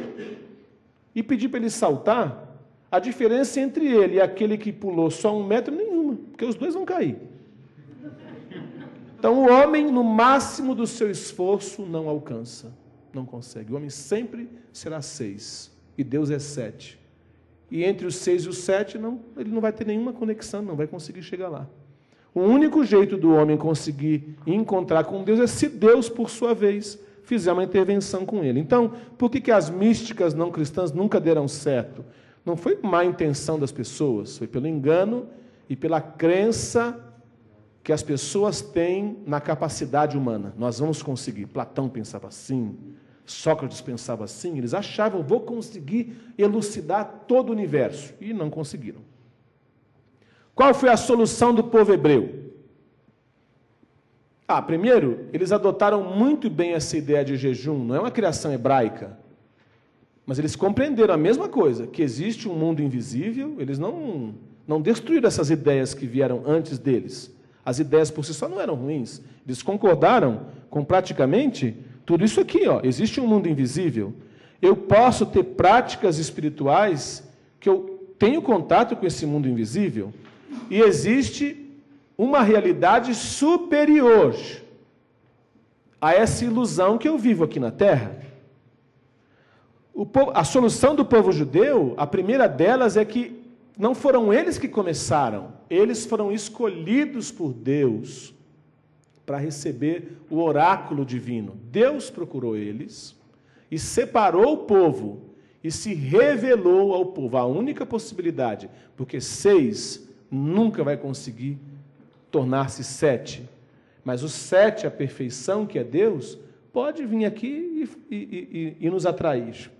e pedir para ele saltar, a diferença entre ele e aquele que pulou só 1 metro, nenhuma, porque os 2 vão cair. Então, o homem, no máximo do seu esforço, não alcança, não consegue. O homem sempre será 6, e Deus é 7. E entre os 6 e os 7, ele não vai ter nenhuma conexão, não vai conseguir chegar lá. O único jeito do homem conseguir encontrar com Deus é se Deus, por sua vez, fizer uma intervenção com ele. Então, por que as místicas não cristãs nunca deram certo? Não foi má intenção das pessoas, foi pelo engano e pela crença que as pessoas têm na capacidade humana. Nós vamos conseguir. Platão pensava assim, Sócrates pensava assim, eles achavam, vou conseguir elucidar todo o universo. E não conseguiram. Qual foi a solução do povo hebreu? Primeiro, eles adotaram muito bem essa ideia de jejum, não é uma criação hebraica, mas eles compreenderam a mesma coisa, que existe um mundo invisível, eles não destruíram essas ideias que vieram antes deles. As ideias por si só não eram ruins. Eles concordaram com praticamente tudo isso aqui. Ó. Existe um mundo invisível. Eu posso ter práticas espirituais que eu tenho contato com esse mundo invisível. E existe uma realidade superior a essa ilusão que eu vivo aqui na Terra. A solução do povo judeu, a primeira delas é que não foram eles que começaram, eles foram escolhidos por Deus para receber o oráculo divino. Deus procurou eles e separou o povo e se revelou ao povo. A única possibilidade, porque 6 nunca vai conseguir tornar-se 7, mas o 7, a perfeição que é Deus, pode vir aqui e nos atrair.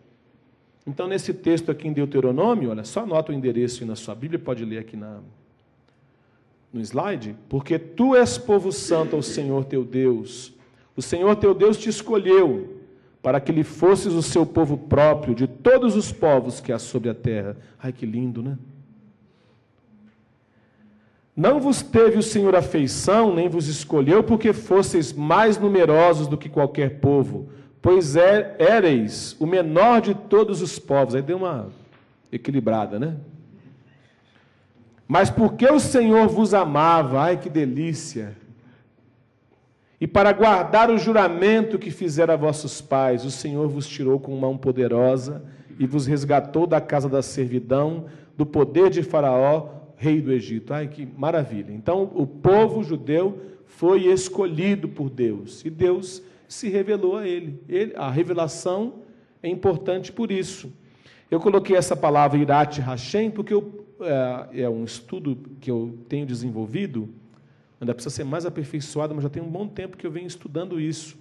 Então, nesse texto aqui em Deuteronômio, olha, só anota o endereço aí na sua Bíblia, pode ler aqui no slide. Porque tu és povo santo ao Senhor teu Deus. O Senhor teu Deus te escolheu para que lhe fosses o seu povo próprio de todos os povos que há sobre a terra. Ai, que lindo, né? Não vos teve o Senhor afeição, nem vos escolheu, porque fosseis mais numerosos do que qualquer povo, pois éreis o menor de todos os povos. Aí deu uma equilibrada, né? Mas porque o Senhor vos amava, ai que delícia, e para guardar o juramento que fizera a vossos pais, o Senhor vos tirou com mão poderosa e vos resgatou da casa da servidão, do poder de Faraó, rei do Egito. Ai que maravilha. Então o povo judeu foi escolhido por Deus, e Deus se revelou a ele. A revelação é importante por isso. Eu coloquei essa palavra Irat Hashem porque é um estudo que eu tenho desenvolvido, ainda precisa ser mais aperfeiçoado, mas já tem um bom tempo que eu venho estudando isso.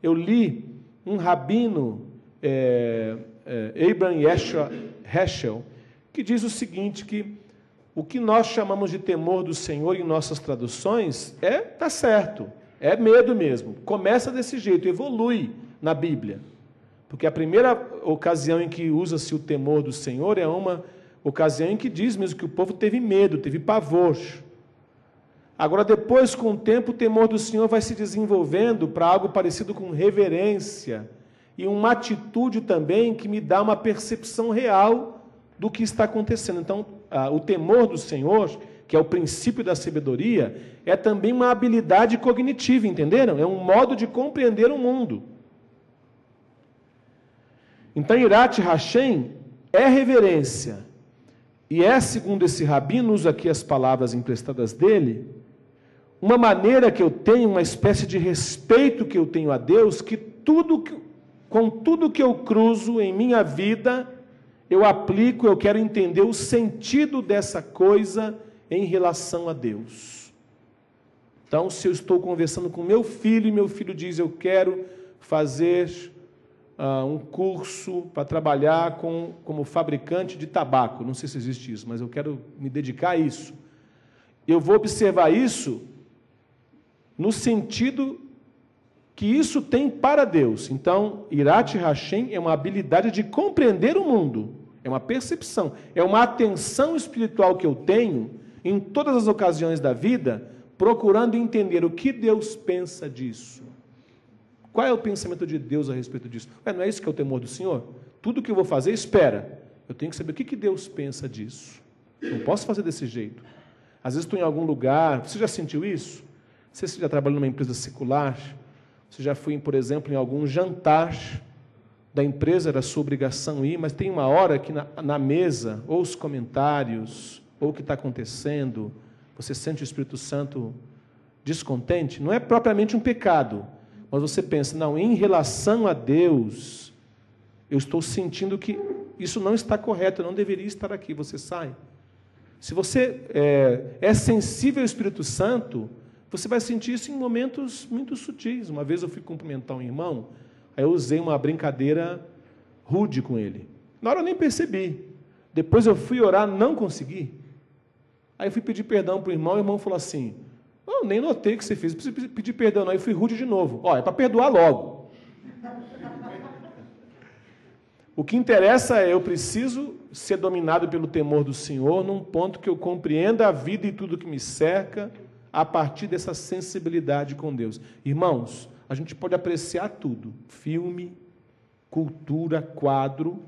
Eu li um rabino, Abraham Heschel, que diz o seguinte, que o que nós chamamos de temor do Senhor em nossas traduções está certo. É medo mesmo. Começa desse jeito, evolui na Bíblia. Porque a primeira ocasião em que usa-se o temor do Senhor é uma ocasião em que diz mesmo que o povo teve medo, teve pavor. Agora, depois, com o tempo, o temor do Senhor vai se desenvolvendo para algo parecido com reverência e uma atitude também que me dá uma percepção real do que está acontecendo. Então, o temor do Senhor, que é o princípio da sabedoria, é também uma habilidade cognitiva, entenderam? É um modo de compreender o mundo. Então, Irat Hashem é reverência. E é, segundo esse rabino, uso aqui as palavras emprestadas dele, uma maneira que eu tenho, uma espécie de respeito que eu tenho a Deus, que com tudo que eu cruzo em minha vida, eu aplico, eu quero entender o sentido dessa coisa em relação a Deus. Então, se eu estou conversando com meu filho, e meu filho diz, eu quero fazer um curso para trabalhar como fabricante de tabaco, não sei se existe isso, mas eu quero me dedicar a isso. Eu vou observar isso no sentido que isso tem para Deus. Então, Irat Hashem é uma habilidade de compreender o mundo, é uma percepção, é uma atenção espiritual que eu tenho em todas as ocasiões da vida, procurando entender o que Deus pensa disso. Qual é o pensamento de Deus a respeito disso? Não é isso que é o temor do Senhor? Tudo que eu vou fazer, espera. Eu tenho que saber o que Deus pensa disso. Não posso fazer desse jeito. Às vezes estou em algum lugar, você já sentiu isso? Você já trabalhou numa empresa secular? Você já foi, por exemplo, em algum jantar da empresa, era sua obrigação ir, mas tem uma hora que na mesa, ou os comentários, ou o que está acontecendo, você sente o Espírito Santo descontente? Não é propriamente um pecado, mas você pensa, não, em relação a Deus, eu estou sentindo que isso não está correto, eu não deveria estar aqui, você sai. Se você é sensível ao Espírito Santo, você vai sentir isso em momentos muito sutis. Uma vez eu fui cumprimentar um irmão, aí eu usei uma brincadeira rude com ele. Na hora eu nem percebi. Depois eu fui orar, não consegui. Aí eu fui pedir perdão para o irmão falou assim, eu nem notei o que você fez, não precisa pedir perdão não. Aí eu fui rude de novo. É para perdoar logo. O que interessa é, eu preciso ser dominado pelo temor do Senhor, num ponto que eu compreenda a vida e tudo que me cerca, a partir dessa sensibilidade com Deus. Irmãos, a gente pode apreciar tudo, filme, cultura, quadro,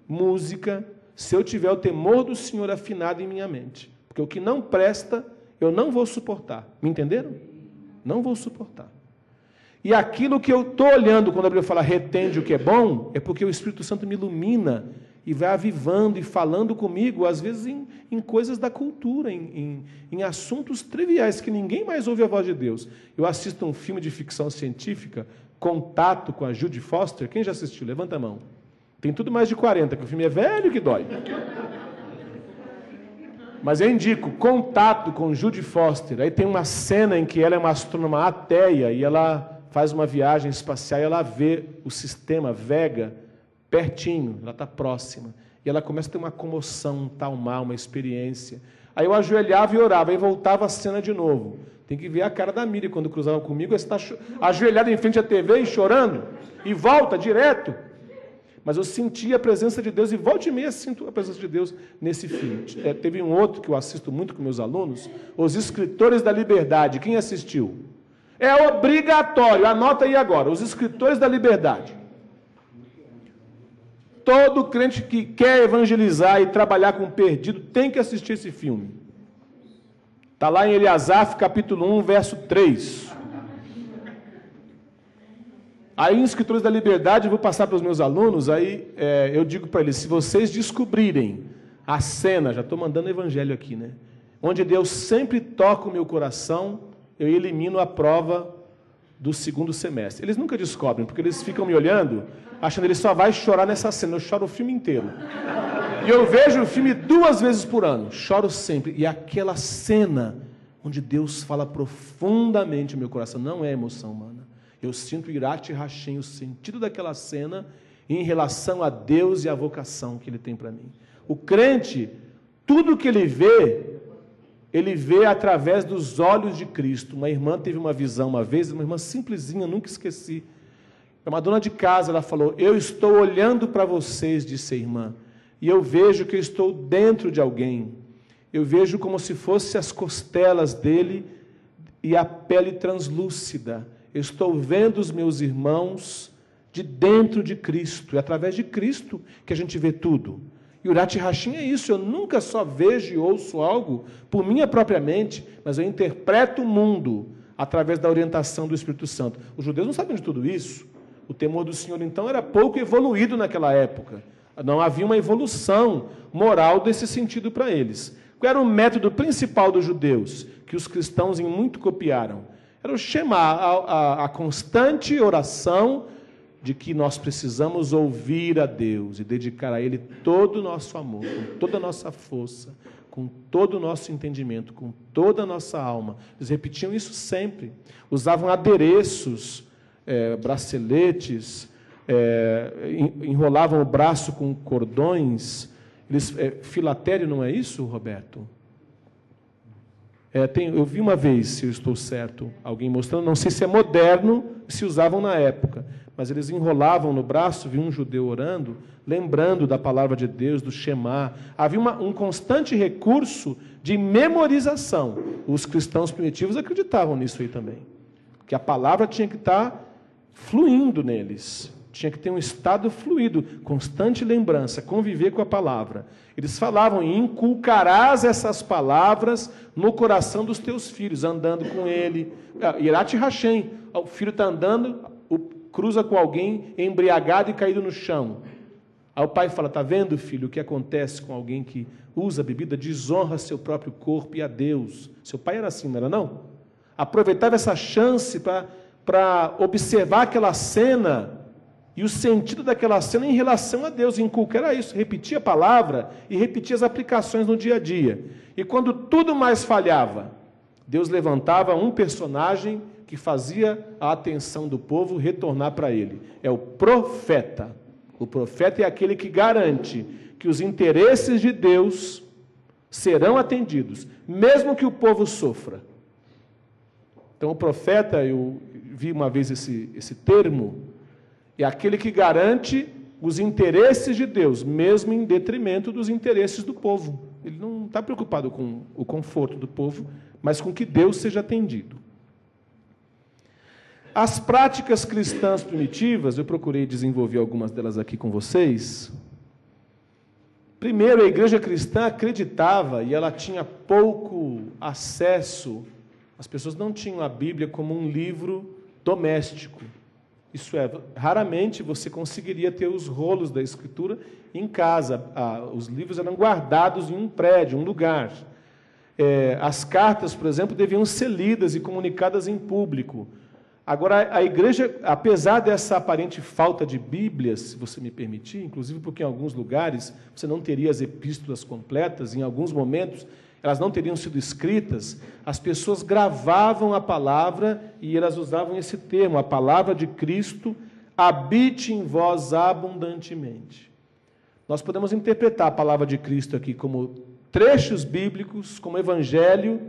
música, se eu tiver o temor do Senhor afinado em minha mente. Porque o que não presta, eu não vou suportar. Me entenderam? Não vou suportar. E aquilo que eu estou olhando, quando a Bíblia fala retende o que é bom, é porque o Espírito Santo me ilumina e vai avivando e falando comigo, às vezes em coisas da cultura, em assuntos triviais, que ninguém mais ouve a voz de Deus. Eu assisto um filme de ficção científica, Contato, com a Judy Foster. Quem já assistiu? Levanta a mão. Tem tudo mais de 40, que o filme é velho que dói. Mas eu indico, Contato, com Judy Foster. Aí tem uma cena em que ela é uma astrônoma ateia e ela faz uma viagem espacial e ela vê o sistema Vega pertinho, ela está próxima. E ela começa a ter uma comoção, um tal mal, uma experiência. Aí eu ajoelhava e orava, aí voltava a cena de novo. Tem que ver a cara da Miriam quando cruzava comigo, ela está ajoelhada em frente à TV e chorando, e volta direto. Mas eu sentia a presença de Deus, e volta e meia sinto a presença de Deus nesse filme. Teve um outro que eu assisto muito com meus alunos, Os Escritores da Liberdade. Quem assistiu? É obrigatório, anota aí agora, Os Escritores da Liberdade. Todo crente que quer evangelizar e trabalhar com o perdido tem que assistir esse filme. Está lá em Eliasaf, capítulo 1, verso 3. Aí, em Escritores da Liberdade, eu vou passar para os meus alunos, aí eu digo para eles, se vocês descobrirem a cena, já estou mandando evangelho aqui, né? Onde Deus sempre toca o meu coração, eu elimino a prova do segundo semestre. Eles nunca descobrem, porque eles ficam me olhando, achando que ele só vai chorar nessa cena. Eu choro o filme inteiro. E eu vejo o filme 2 vezes por ano. Choro sempre. E aquela cena onde Deus fala profundamente no meu coração, não é emoção humana. Eu sinto Irat Hashem, o sentido daquela cena em relação a Deus e a vocação que Ele tem para mim. O crente, tudo que ele vê através dos olhos de Cristo. Uma irmã teve uma visão uma vez, uma irmã simplesinha, nunca esqueci. É uma dona de casa, ela falou, eu estou olhando para vocês, disse a irmã, e eu vejo que eu estou dentro de alguém. Eu vejo como se fossem as costelas dele e a pele translúcida. Eu estou vendo os meus irmãos de dentro de Cristo. É através de Cristo que a gente vê tudo. E o Urat Hashim é isso, eu nunca só vejo e ouço algo por minha própria mente, mas eu interpreto o mundo através da orientação do Espírito Santo. Os judeus não sabem de tudo isso. O temor do Senhor, então, era pouco evoluído naquela época. Não havia uma evolução moral desse sentido para eles. Qual era o método principal dos judeus, que os cristãos em muito copiaram? Era o Shema, a constante oração de que nós precisamos ouvir a Deus e dedicar a Ele todo o nosso amor, com toda a nossa força, com todo o nosso entendimento, com toda a nossa alma. Eles repetiam isso sempre. Usavam adereços, braceletes, enrolavam o braço com cordões. Filatério não é isso, Roberto? Eu vi uma vez, se eu estou certo, alguém mostrando, não sei se é moderno, se usavam na época, mas eles enrolavam no braço, vi um judeu orando, lembrando da palavra de Deus, do Shema. Havia um constante recurso de memorização. Os cristãos primitivos acreditavam nisso aí também, que a palavra tinha que estar fluindo neles, tinha que ter um estado fluido, constante lembrança, conviver com a palavra. Eles falavam, inculcarás essas palavras no coração dos teus filhos, andando com ele. Urat Hashim, o filho está andando, cruza com alguém embriagado e caído no chão. Aí o pai fala, está vendo, filho, o que acontece com alguém que usa a bebida, desonra seu próprio corpo e a Deus. Seu pai era assim, não era não? Aproveitava essa chance para observar aquela cena e o sentido daquela cena em relação a Deus. Inculcar era isso, repetir a palavra e repetir as aplicações no dia a dia. E quando tudo mais falhava, Deus levantava um personagem que fazia a atenção do povo retornar para ele. É o profeta. O profeta é aquele que garante que os interesses de Deus serão atendidos, mesmo que o povo sofra. Então, o profeta, eu vi uma vez esse termo, é aquele que garante os interesses de Deus, mesmo em detrimento dos interesses do povo. Ele não está preocupado com o conforto do povo, mas com que Deus seja atendido. As práticas cristãs primitivas, eu procurei desenvolver algumas delas aqui com vocês. Primeiro, a igreja cristã acreditava, e ela tinha pouco acesso, as pessoas não tinham a Bíblia como um livro doméstico. Isso é, raramente você conseguiria ter os rolos da Escritura em casa. Os livros eram guardados em um prédio, um lugar. As cartas, por exemplo, deviam ser lidas e comunicadas em público. Agora, a igreja, apesar dessa aparente falta de Bíblias, se você me permitir, inclusive porque em alguns lugares você não teria as epístolas completas, em alguns momentos elas não teriam sido escritas, as pessoas gravavam a palavra e elas usavam esse termo, a palavra de Cristo habite em vós abundantemente. Nós podemos interpretar a palavra de Cristo aqui como trechos bíblicos, como evangelho,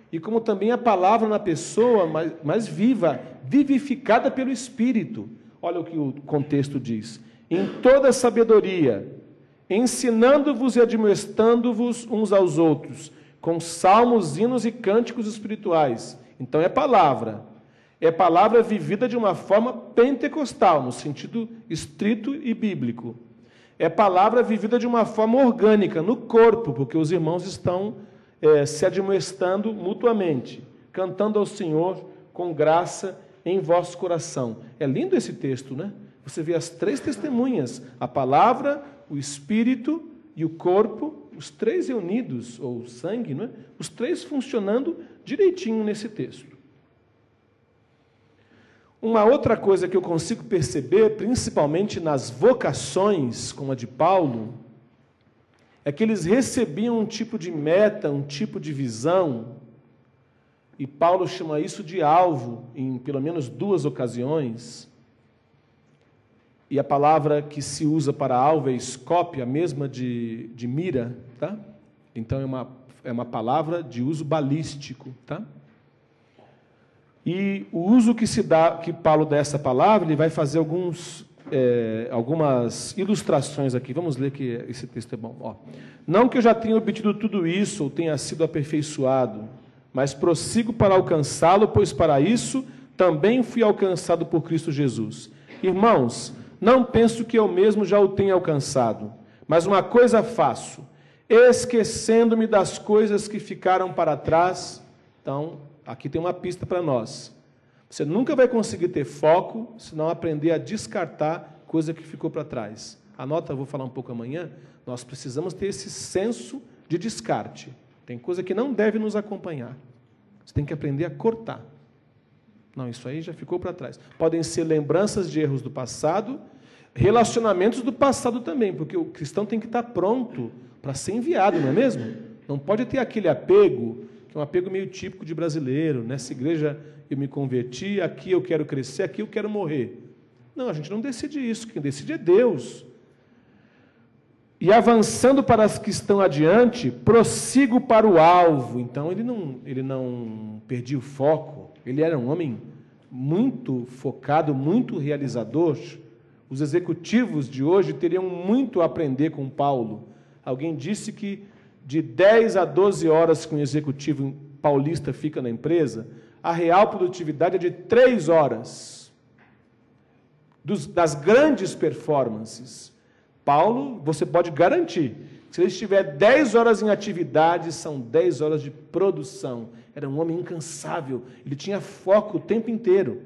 e como também a palavra na pessoa mais viva, vivificada pelo Espírito. Olha o que o contexto diz. Em toda sabedoria, ensinando-vos e admoestando-vos uns aos outros, com salmos, hinos e cânticos espirituais. Então é palavra vivida de uma forma pentecostal, no sentido estrito e bíblico. É palavra vivida de uma forma orgânica, no corpo, porque os irmãos estão se admoestando mutuamente, cantando ao Senhor com graça em vosso coração. É lindo esse texto, né? Você vê as três testemunhas, a palavra, o Espírito e o corpo, os três reunidos, ou o sangue, não é? Os três funcionando direitinho nesse texto. Uma outra coisa que eu consigo perceber, principalmente nas vocações, como a de Paulo, é que eles recebiam um tipo de meta, um tipo de visão, e Paulo chama isso de alvo, em pelo menos 2 ocasiões, e a palavra que se usa para alvo é escope, a mesma de mira, tá? Então é uma palavra de uso balístico, tá? E o uso que Paulo dá essa palavra, ele vai fazer algumas ilustrações aqui. Vamos ler que esse texto é bom. Ó. Não que eu já tenha obtido tudo isso, ou tenha sido aperfeiçoado, mas prossigo para alcançá-lo, pois para isso também fui alcançado por Cristo Jesus. Irmãos, não penso que eu mesmo já o tenha alcançado, Mas uma coisa faço, esquecendo-me das coisas que ficaram para trás. Então, aqui tem uma pista para nós. Você nunca vai conseguir ter foco se não aprender a descartar coisa que ficou para trás. Anota, eu vou falar um pouco amanhã. Nós precisamos ter esse senso de descarte. Tem coisa que não deve nos acompanhar. Você tem que aprender a cortar. Não, isso aí já ficou para trás. Podem ser lembranças de erros do passado, relacionamentos do passado também, porque o cristão tem que estar pronto para ser enviado, não é mesmo? Não pode ter aquele apego, que é um apego meio típico de brasileiro. Nessa igreja eu me converti, aqui eu quero crescer, aqui eu quero morrer. Não, a gente não decide isso, quem decide é Deus. E avançando para as que estão adiante, prossigo para o alvo. Então ele não perdia o foco, ele era um homem muito focado, muito realizador. Os executivos de hoje teriam muito a aprender com Paulo. Alguém disse que de 10 a 12 horas que um executivo paulista fica na empresa, a real produtividade é de 3 horas. Das grandes performances. Paulo, você pode garantir, se ele estiver 10 horas em atividade, são 10 horas de produção. Era um homem incansável, ele tinha foco o tempo inteiro.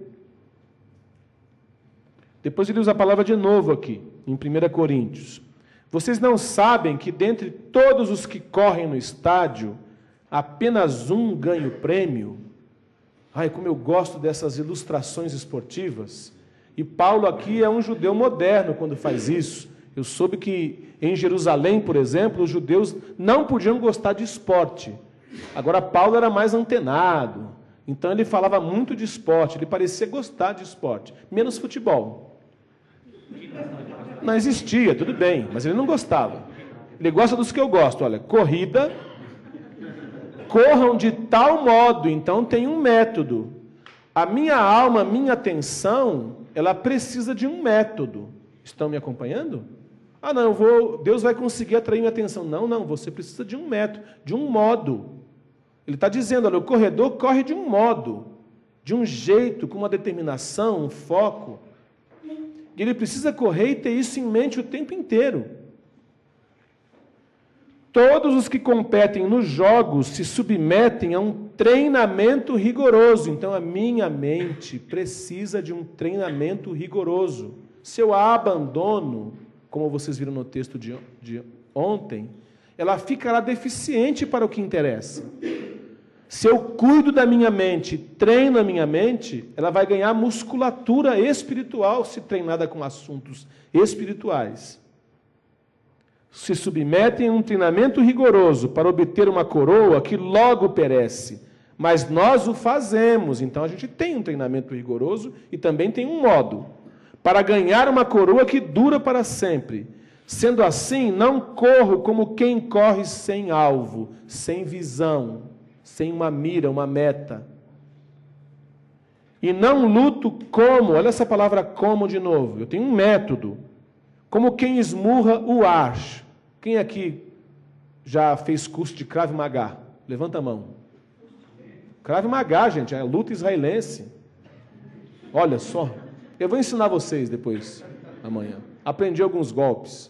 Depois ele usa a palavra de novo aqui, em 1 Coríntios. Vocês não sabem que dentre todos os que correm no estádio, apenas um ganha o prêmio? Ai, como eu gosto dessas ilustrações esportivas. E Paulo aqui é um judeu moderno quando faz isso. Eu soube que em Jerusalém, por exemplo, os judeus não podiam gostar de esporte. Agora, Paulo era mais antenado, então ele falava muito de esporte, ele parecia gostar de esporte, menos futebol. Não existia, tudo bem, mas ele não gostava. Ele gosta dos que eu gosto, olha, corrida, corram de tal modo, então tem um método. A minha alma, a minha atenção, ela precisa de um método. Estão me acompanhando? Ah, não, Deus vai conseguir atrair minha atenção. Não, você precisa de um método, de um modo. Ele está dizendo, olha, o corredor corre de um modo, de um jeito, com uma determinação, um foco. E ele precisa correr e ter isso em mente o tempo inteiro. Todos os que competem nos jogos se submetem a um treinamento rigoroso. Então, a minha mente precisa de um treinamento rigoroso. Se eu a abandono, como vocês viram no texto de ontem, ela ficará deficiente para o que interessa. Se eu cuido da minha mente, treino a minha mente, ela vai ganhar musculatura espiritual se treinada com assuntos espirituais. Se submetem a um treinamento rigoroso para obter uma coroa que logo perece, mas nós o fazemos. Então a gente tem um treinamento rigoroso e também tem um modo para ganhar uma coroa que dura para sempre. Sendo assim, não corro como quem corre sem alvo, sem visão, sem uma mira, uma meta. E não luto como, olha essa palavra como de novo, eu tenho um método, como quem esmurra o ar. Quem aqui já fez curso de Krav Maga? Levanta a mão. Krav Maga, gente, é a luta israelense. Olha só. Eu vou ensinar vocês depois, amanhã. Aprendi alguns golpes.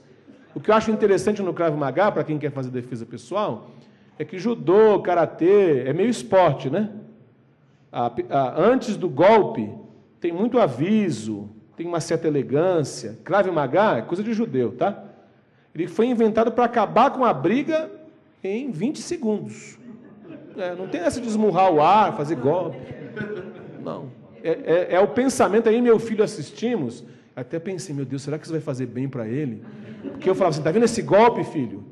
O que eu acho interessante no Krav Maga, para quem quer fazer defesa pessoal, é que judô, karatê, é meio esporte, né? Antes do golpe, tem muito aviso, tem uma certa elegância. Krav Maga é coisa de judeu, tá? Ele foi inventado para acabar com a briga em 20 segundos. Não tem essa de esmurrar o ar, fazer golpe. Não. É o pensamento, aí meu filho assistimos, até pensei, meu Deus, será que isso vai fazer bem para ele? Porque eu falava assim, tá vendo esse golpe, filho?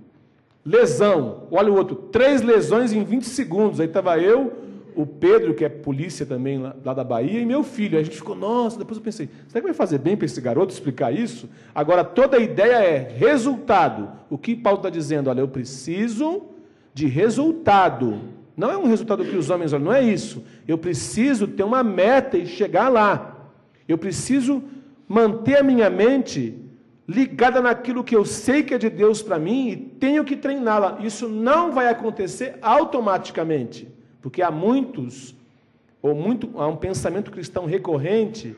Lesão, olha o outro, 3 lesões em 20 segundos, aí estava eu, o Pedro, que é polícia também lá da Bahia, e meu filho, aí a gente ficou, nossa, depois eu pensei, será que vai fazer bem para esse garoto explicar isso? Agora, toda a ideia é resultado. O que Paulo está dizendo? Olha, eu preciso de resultado. Não é um resultado que os homens olham, não é isso. Eu preciso ter uma meta e chegar lá. Eu preciso manter a minha mente ligada naquilo que eu sei que é de Deus para mim e tenho que treiná-la. Isso não vai acontecer automaticamente, porque há um pensamento cristão recorrente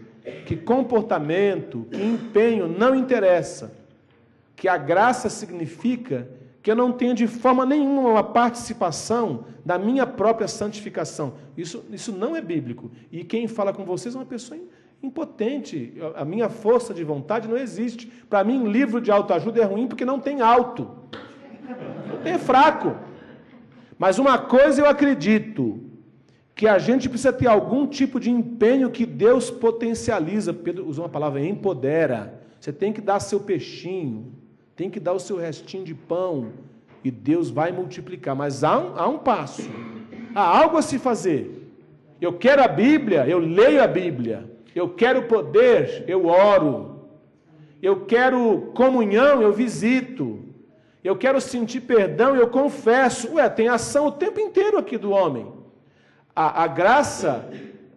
que comportamento, que empenho não interessa. que a graça significa que eu não tenho de forma nenhuma uma participação da minha própria santificação. Isso não é bíblico. E quem fala com vocês é uma pessoa impotente. A minha força de vontade não existe. Para mim, livro de autoajuda é ruim porque não tem alto. É fraco. Mas uma coisa eu acredito, que a gente precisa ter algum tipo de empenho que Deus potencializa. Pedro usou uma palavra, empodera. Você tem que dar seu peixinho, tem que dar o seu restinho de pão, e Deus vai multiplicar. Mas há um passo, há algo a se fazer. Eu quero a Bíblia, eu leio a Bíblia. Eu quero poder, eu oro. Eu quero comunhão, eu visito. Eu quero sentir perdão, eu confesso. Tem ação o tempo inteiro aqui do homem. A graça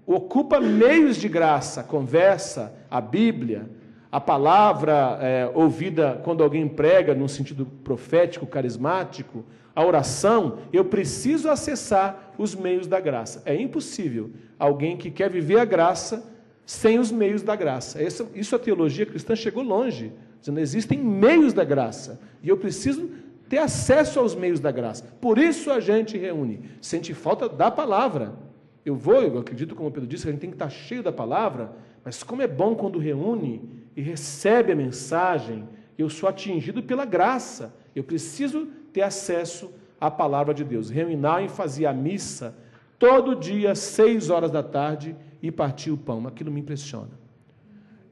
ocupa meios de graça, a conversa, a Bíblia, a palavra ouvida quando alguém prega, num sentido profético, carismático, a oração. Eu preciso acessar os meios da graça. É impossível alguém que quer viver a graça sem os meios da graça. Isso a teologia cristã chegou longe, dizendo, existem meios da graça, e eu preciso ter acesso aos meios da graça. Por isso a gente reúne. Sente falta da palavra. Eu acredito, como o Pedro disse, que a gente tem que estar cheio da palavra, mas como é bom quando reúne e recebe a mensagem, eu sou atingido pela graça. Eu preciso ter acesso à palavra de Deus. Reuninar e fazia a missa todo dia, 6 horas da tarde, e partia o pão. Aquilo me impressiona.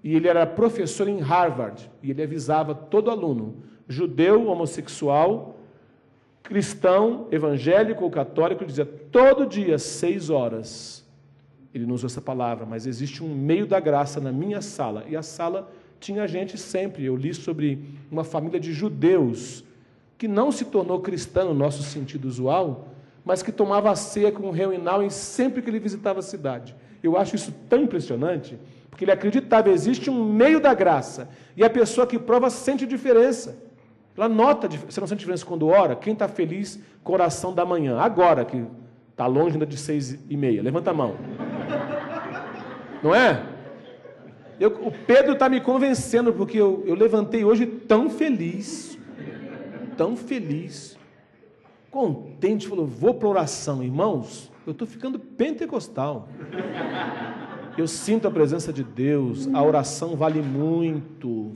E ele era professor em Harvard, e ele avisava todo aluno, judeu, homossexual, cristão, evangélico ou católico, dizia, todo dia, 6 horas. Ele não usou essa palavra, mas existe um meio da graça na minha sala. E a sala tinha gente sempre. Eu li sobre uma família de judeus que não se tornou cristã no nosso sentido usual, mas que tomava a ceia com o Reuinal sempre que ele visitava a cidade. Eu acho isso tão impressionante, porque ele acreditava, existe um meio da graça, e a pessoa que prova sente diferença. Ela nota, você não sente diferença quando ora? Quem está feliz com a oração da manhã? Agora, que está longe ainda de 6h30, levanta a mão. Não é? O Pedro está me convencendo, porque eu levantei hoje tão feliz, contente, falou, vou para a oração. Irmãos, eu estou ficando pentecostal. Eu sinto a presença de Deus, a oração vale muito.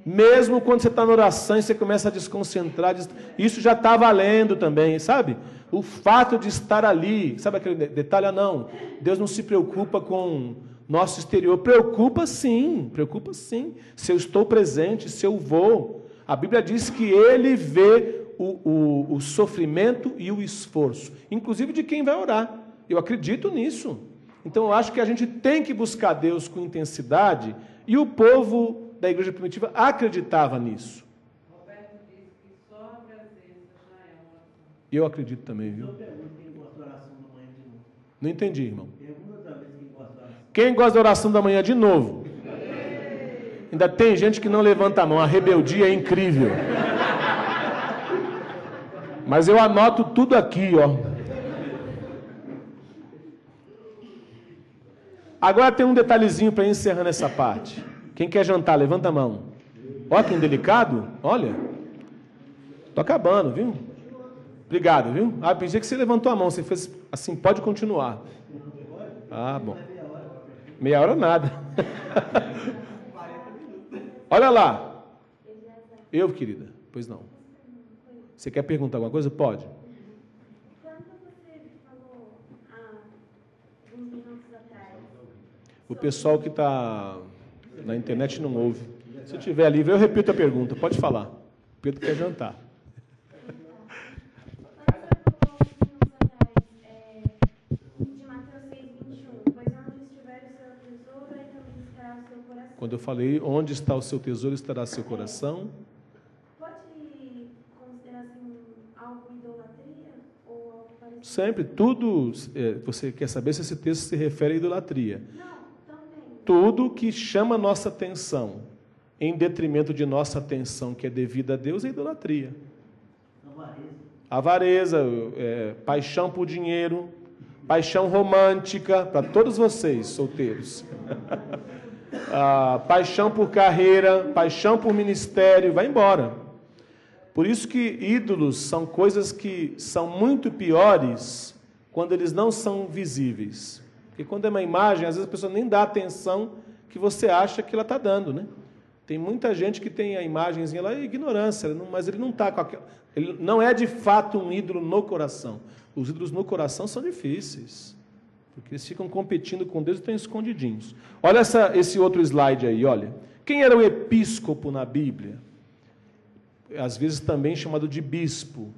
Mesmo quando você está na oração e você começa a desconcentrar, isso já está valendo também, sabe? O fato de estar ali, sabe aquele detalhe? Não, Deus não se preocupa com nosso exterior. Preocupa sim. Se eu estou presente, se eu vou. A Bíblia diz que Ele vê o sofrimento e o esforço, inclusive de quem vai orar. Eu acredito nisso. Então eu acho que a gente tem que buscar Deus com intensidade, e o povo da igreja primitiva acreditava nisso. Roberto disse que só a presença já é uma oração. Eu acredito também, viu? Eu pergunto quem gosta da oração da manhã de novo. Não entendi, irmão. Pergunta outra vez quem gosta da oração. Quem gosta da oração da manhã de novo? Ainda tem gente que não levanta a mão, a rebeldia é incrível. Mas eu anoto tudo aqui, ó. Agora tem um detalhezinho para ir encerrando essa parte. Quem quer jantar, levanta a mão. Olha que indelicado. Olha. Estou acabando, viu? Obrigado, viu? Pensei que você levantou a mão. Você fez assim, pode continuar. Bom. Meia hora nada. Olha lá. Eu, querida. Pois não. Você quer perguntar alguma coisa? Pode. Quando você falou há uns minutos atrás... O pessoal que está na internet não ouve. Se estiver livre, eu repito a pergunta. Pode falar. Pedro quer jantar. De Mateus 6:21, pois onde estiver o seu tesouro, aí também estará o seu coração. Quando eu falei, onde está o seu tesouro, estará seu coração. Pode considerar assim, algo idolatria ou algo parecido? Sempre, tudo, você quer saber se esse texto se refere à idolatria. Não, também. Tudo que chama nossa atenção, em detrimento de nossa atenção, que é devida a Deus, é idolatria. Avareza, paixão por dinheiro, paixão romântica, para todos vocês, solteiros. paixão por carreira, paixão por ministério, vai embora. Por isso que ídolos são coisas que são muito piores quando eles não são visíveis. Porque quando é uma imagem, às vezes a pessoa nem dá atenção que você acha que ela está dando, né? Tem muita gente que tem a imagenzinha lá, é ignorância, mas ele não está com aquela... Ele não é de fato um ídolo no coração. Os ídolos no coração são difíceis, porque eles ficam competindo com Deus e estão escondidinhos. Olha esse outro slide aí, olha. Quem era o episcopo na Bíblia? Às vezes também chamado de bispo.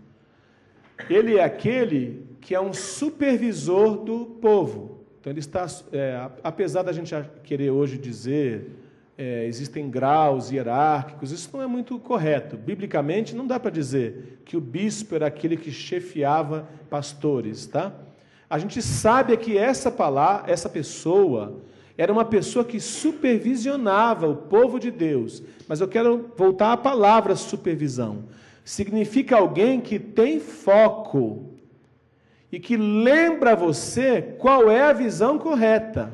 Ele é aquele que é um supervisor do povo. Então ele está, apesar da gente querer hoje dizer, existem graus hierárquicos, isso não é muito correto. Biblicamente não dá para dizer que o bispo era aquele que chefiava pastores, tá? A gente sabe que essa pessoa era uma pessoa que supervisionava o povo de Deus. Mas eu quero voltar à palavra supervisão. Significa alguém que tem foco e que lembra você qual é a visão correta.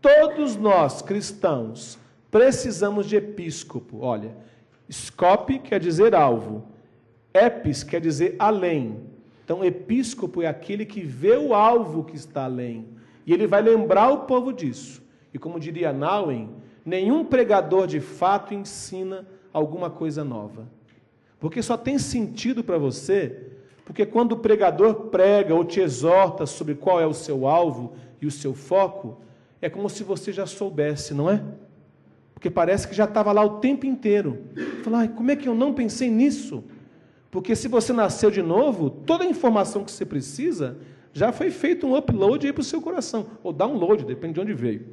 Todos nós, cristãos, precisamos de episcopo. Olha, scope quer dizer alvo, epis quer dizer além. Então, episcopo é aquele que vê o alvo que está além. E ele vai lembrar o povo disso. E como diria Nouwen, nenhum pregador de fato ensina alguma coisa nova. Porque só tem sentido para você, porque quando o pregador prega ou te exorta sobre qual é o seu alvo e o seu foco, é como se você já soubesse, não é? Porque parece que já estava lá o tempo inteiro. Fala, como é que eu não pensei nisso? Porque se você nasceu de novo, toda a informação que você precisa já foi feito um upload aí para o seu coração, ou download, depende de onde veio.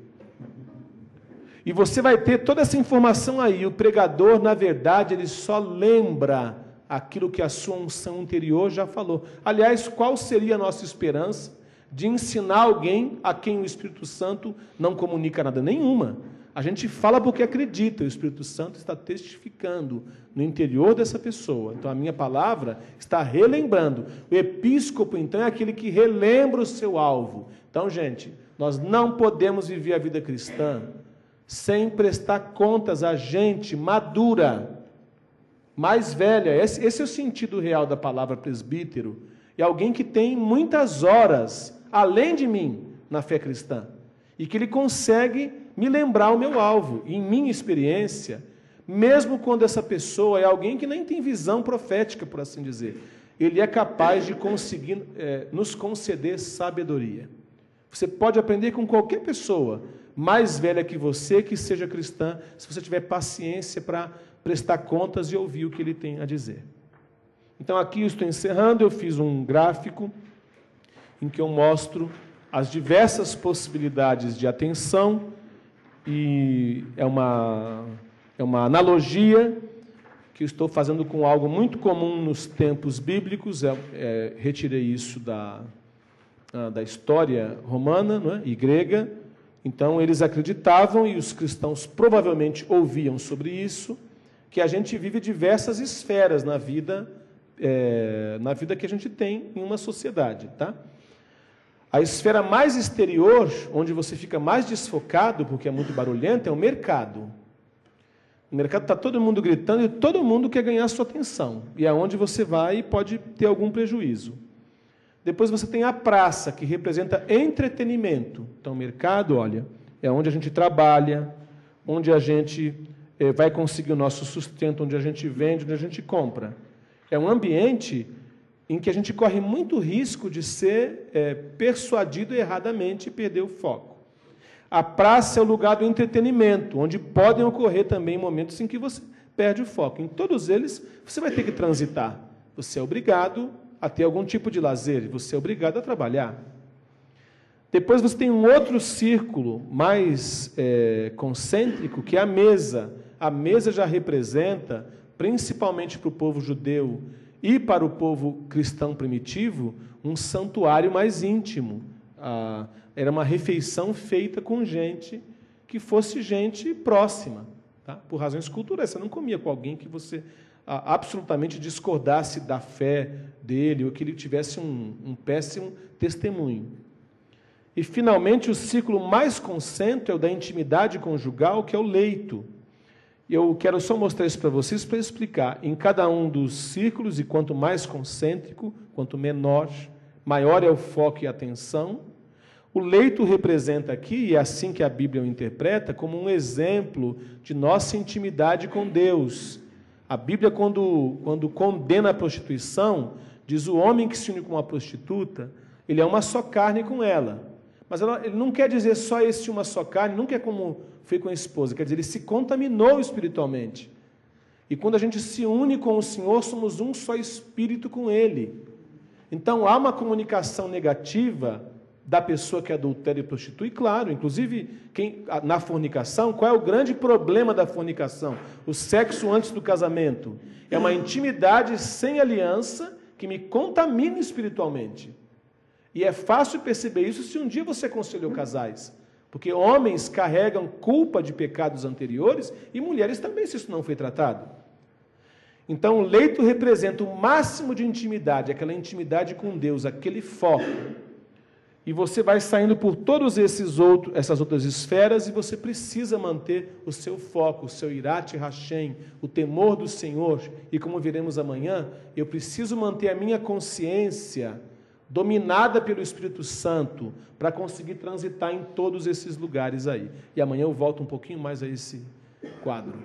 E você vai ter toda essa informação aí. O pregador, na verdade, ele só lembra aquilo que a sua unção interior já falou. Aliás, qual seria a nossa esperança de ensinar alguém a quem o Espírito Santo não comunica nada? Nenhuma. A gente fala porque acredita, o Espírito Santo está testificando no interior dessa pessoa. Então, a minha palavra está relembrando. O episcopo, então, é aquele que relembra o seu alvo. Então, gente, nós não podemos viver a vida cristã sem prestar contas a gente madura, mais velha. Esse é o sentido real da palavra presbítero. É alguém que tem muitas horas, além de mim, na fé cristã. E que ele consegue me lembrar o meu alvo. E, em minha experiência, mesmo quando essa pessoa é alguém que nem tem visão profética, por assim dizer, ele é capaz de conseguir nos conceder sabedoria. Você pode aprender com qualquer pessoa, mais velha que você, que seja cristã, se você tiver paciência para prestar contas e ouvir o que ele tem a dizer. Então, aqui eu estou encerrando, eu fiz um gráfico em que eu mostro as diversas possibilidades de atenção, e é uma analogia que eu estou fazendo com algo muito comum nos tempos bíblicos. Retirei isso da história romana, não é? E grega. Então, eles acreditavam, e os cristãos provavelmente ouviam sobre isso, que a gente vive diversas esferas na vida que a gente tem em uma sociedade, tá? A esfera mais exterior, onde você fica mais desfocado, porque é muito barulhento, é o mercado. No mercado está todo mundo gritando e todo mundo quer ganhar a sua atenção. E é onde você vai e pode ter algum prejuízo. Depois você tem a praça, que representa entretenimento. Então, o mercado, olha, é onde a gente trabalha, onde a gente vai conseguir o nosso sustento, onde a gente vende, onde a gente compra. É um ambiente em que a gente corre muito risco de ser persuadido erradamente e perder o foco. A praça é o lugar do entretenimento, onde podem ocorrer também momentos em que você perde o foco. Em todos eles, você vai ter que transitar. Você é obrigado a ter algum tipo de lazer, você é obrigado a trabalhar. Depois você tem um outro círculo mais concêntrico, que é a mesa. A mesa já representa, principalmente para o povo judeu e para o povo cristão primitivo, um santuário mais íntimo. Era uma refeição feita com gente que fosse gente próxima, tá? Por razões culturais. Você não comia com alguém que você absolutamente discordasse da fé dele, ou que ele tivesse um péssimo testemunho. E, finalmente, o círculo mais concêntrico é o da intimidade conjugal, que é o leito. Eu quero só mostrar isso para vocês, para explicar. Em cada um dos círculos, e quanto mais concêntrico, quanto menor, maior é o foco e a atenção. O leito representa aqui, e é assim que a Bíblia o interpreta, como um exemplo de nossa intimidade com Deus. A Bíblia, quando condena a prostituição, diz: o homem que se une com uma prostituta, ele é uma só carne com ela. Mas ele não quer dizer só esse uma só carne, nunca é como foi com a esposa, quer dizer, ele se contaminou espiritualmente. E quando a gente se une com o Senhor, somos um só espírito com Ele. Então, há uma comunicação negativa da pessoa que adultera e prostitui, claro, inclusive na fornicação. Qual é o grande problema da fornicação? O sexo antes do casamento. É uma intimidade sem aliança que me contamina espiritualmente. E é fácil perceber isso se um dia você aconselhou casais. Porque homens carregam culpa de pecados anteriores e mulheres também, se isso não foi tratado. Então, o leito representa o máximo de intimidade, aquela intimidade com Deus, aquele foco. E você vai saindo por todas essas outras esferas e você precisa manter o seu foco, o seu Irat Hashem, o temor do Senhor. E como veremos amanhã, eu preciso manter a minha consciência dominada pelo Espírito Santo, para conseguir transitar em todos esses lugares aí. E amanhã eu volto um pouquinho mais a esse quadro.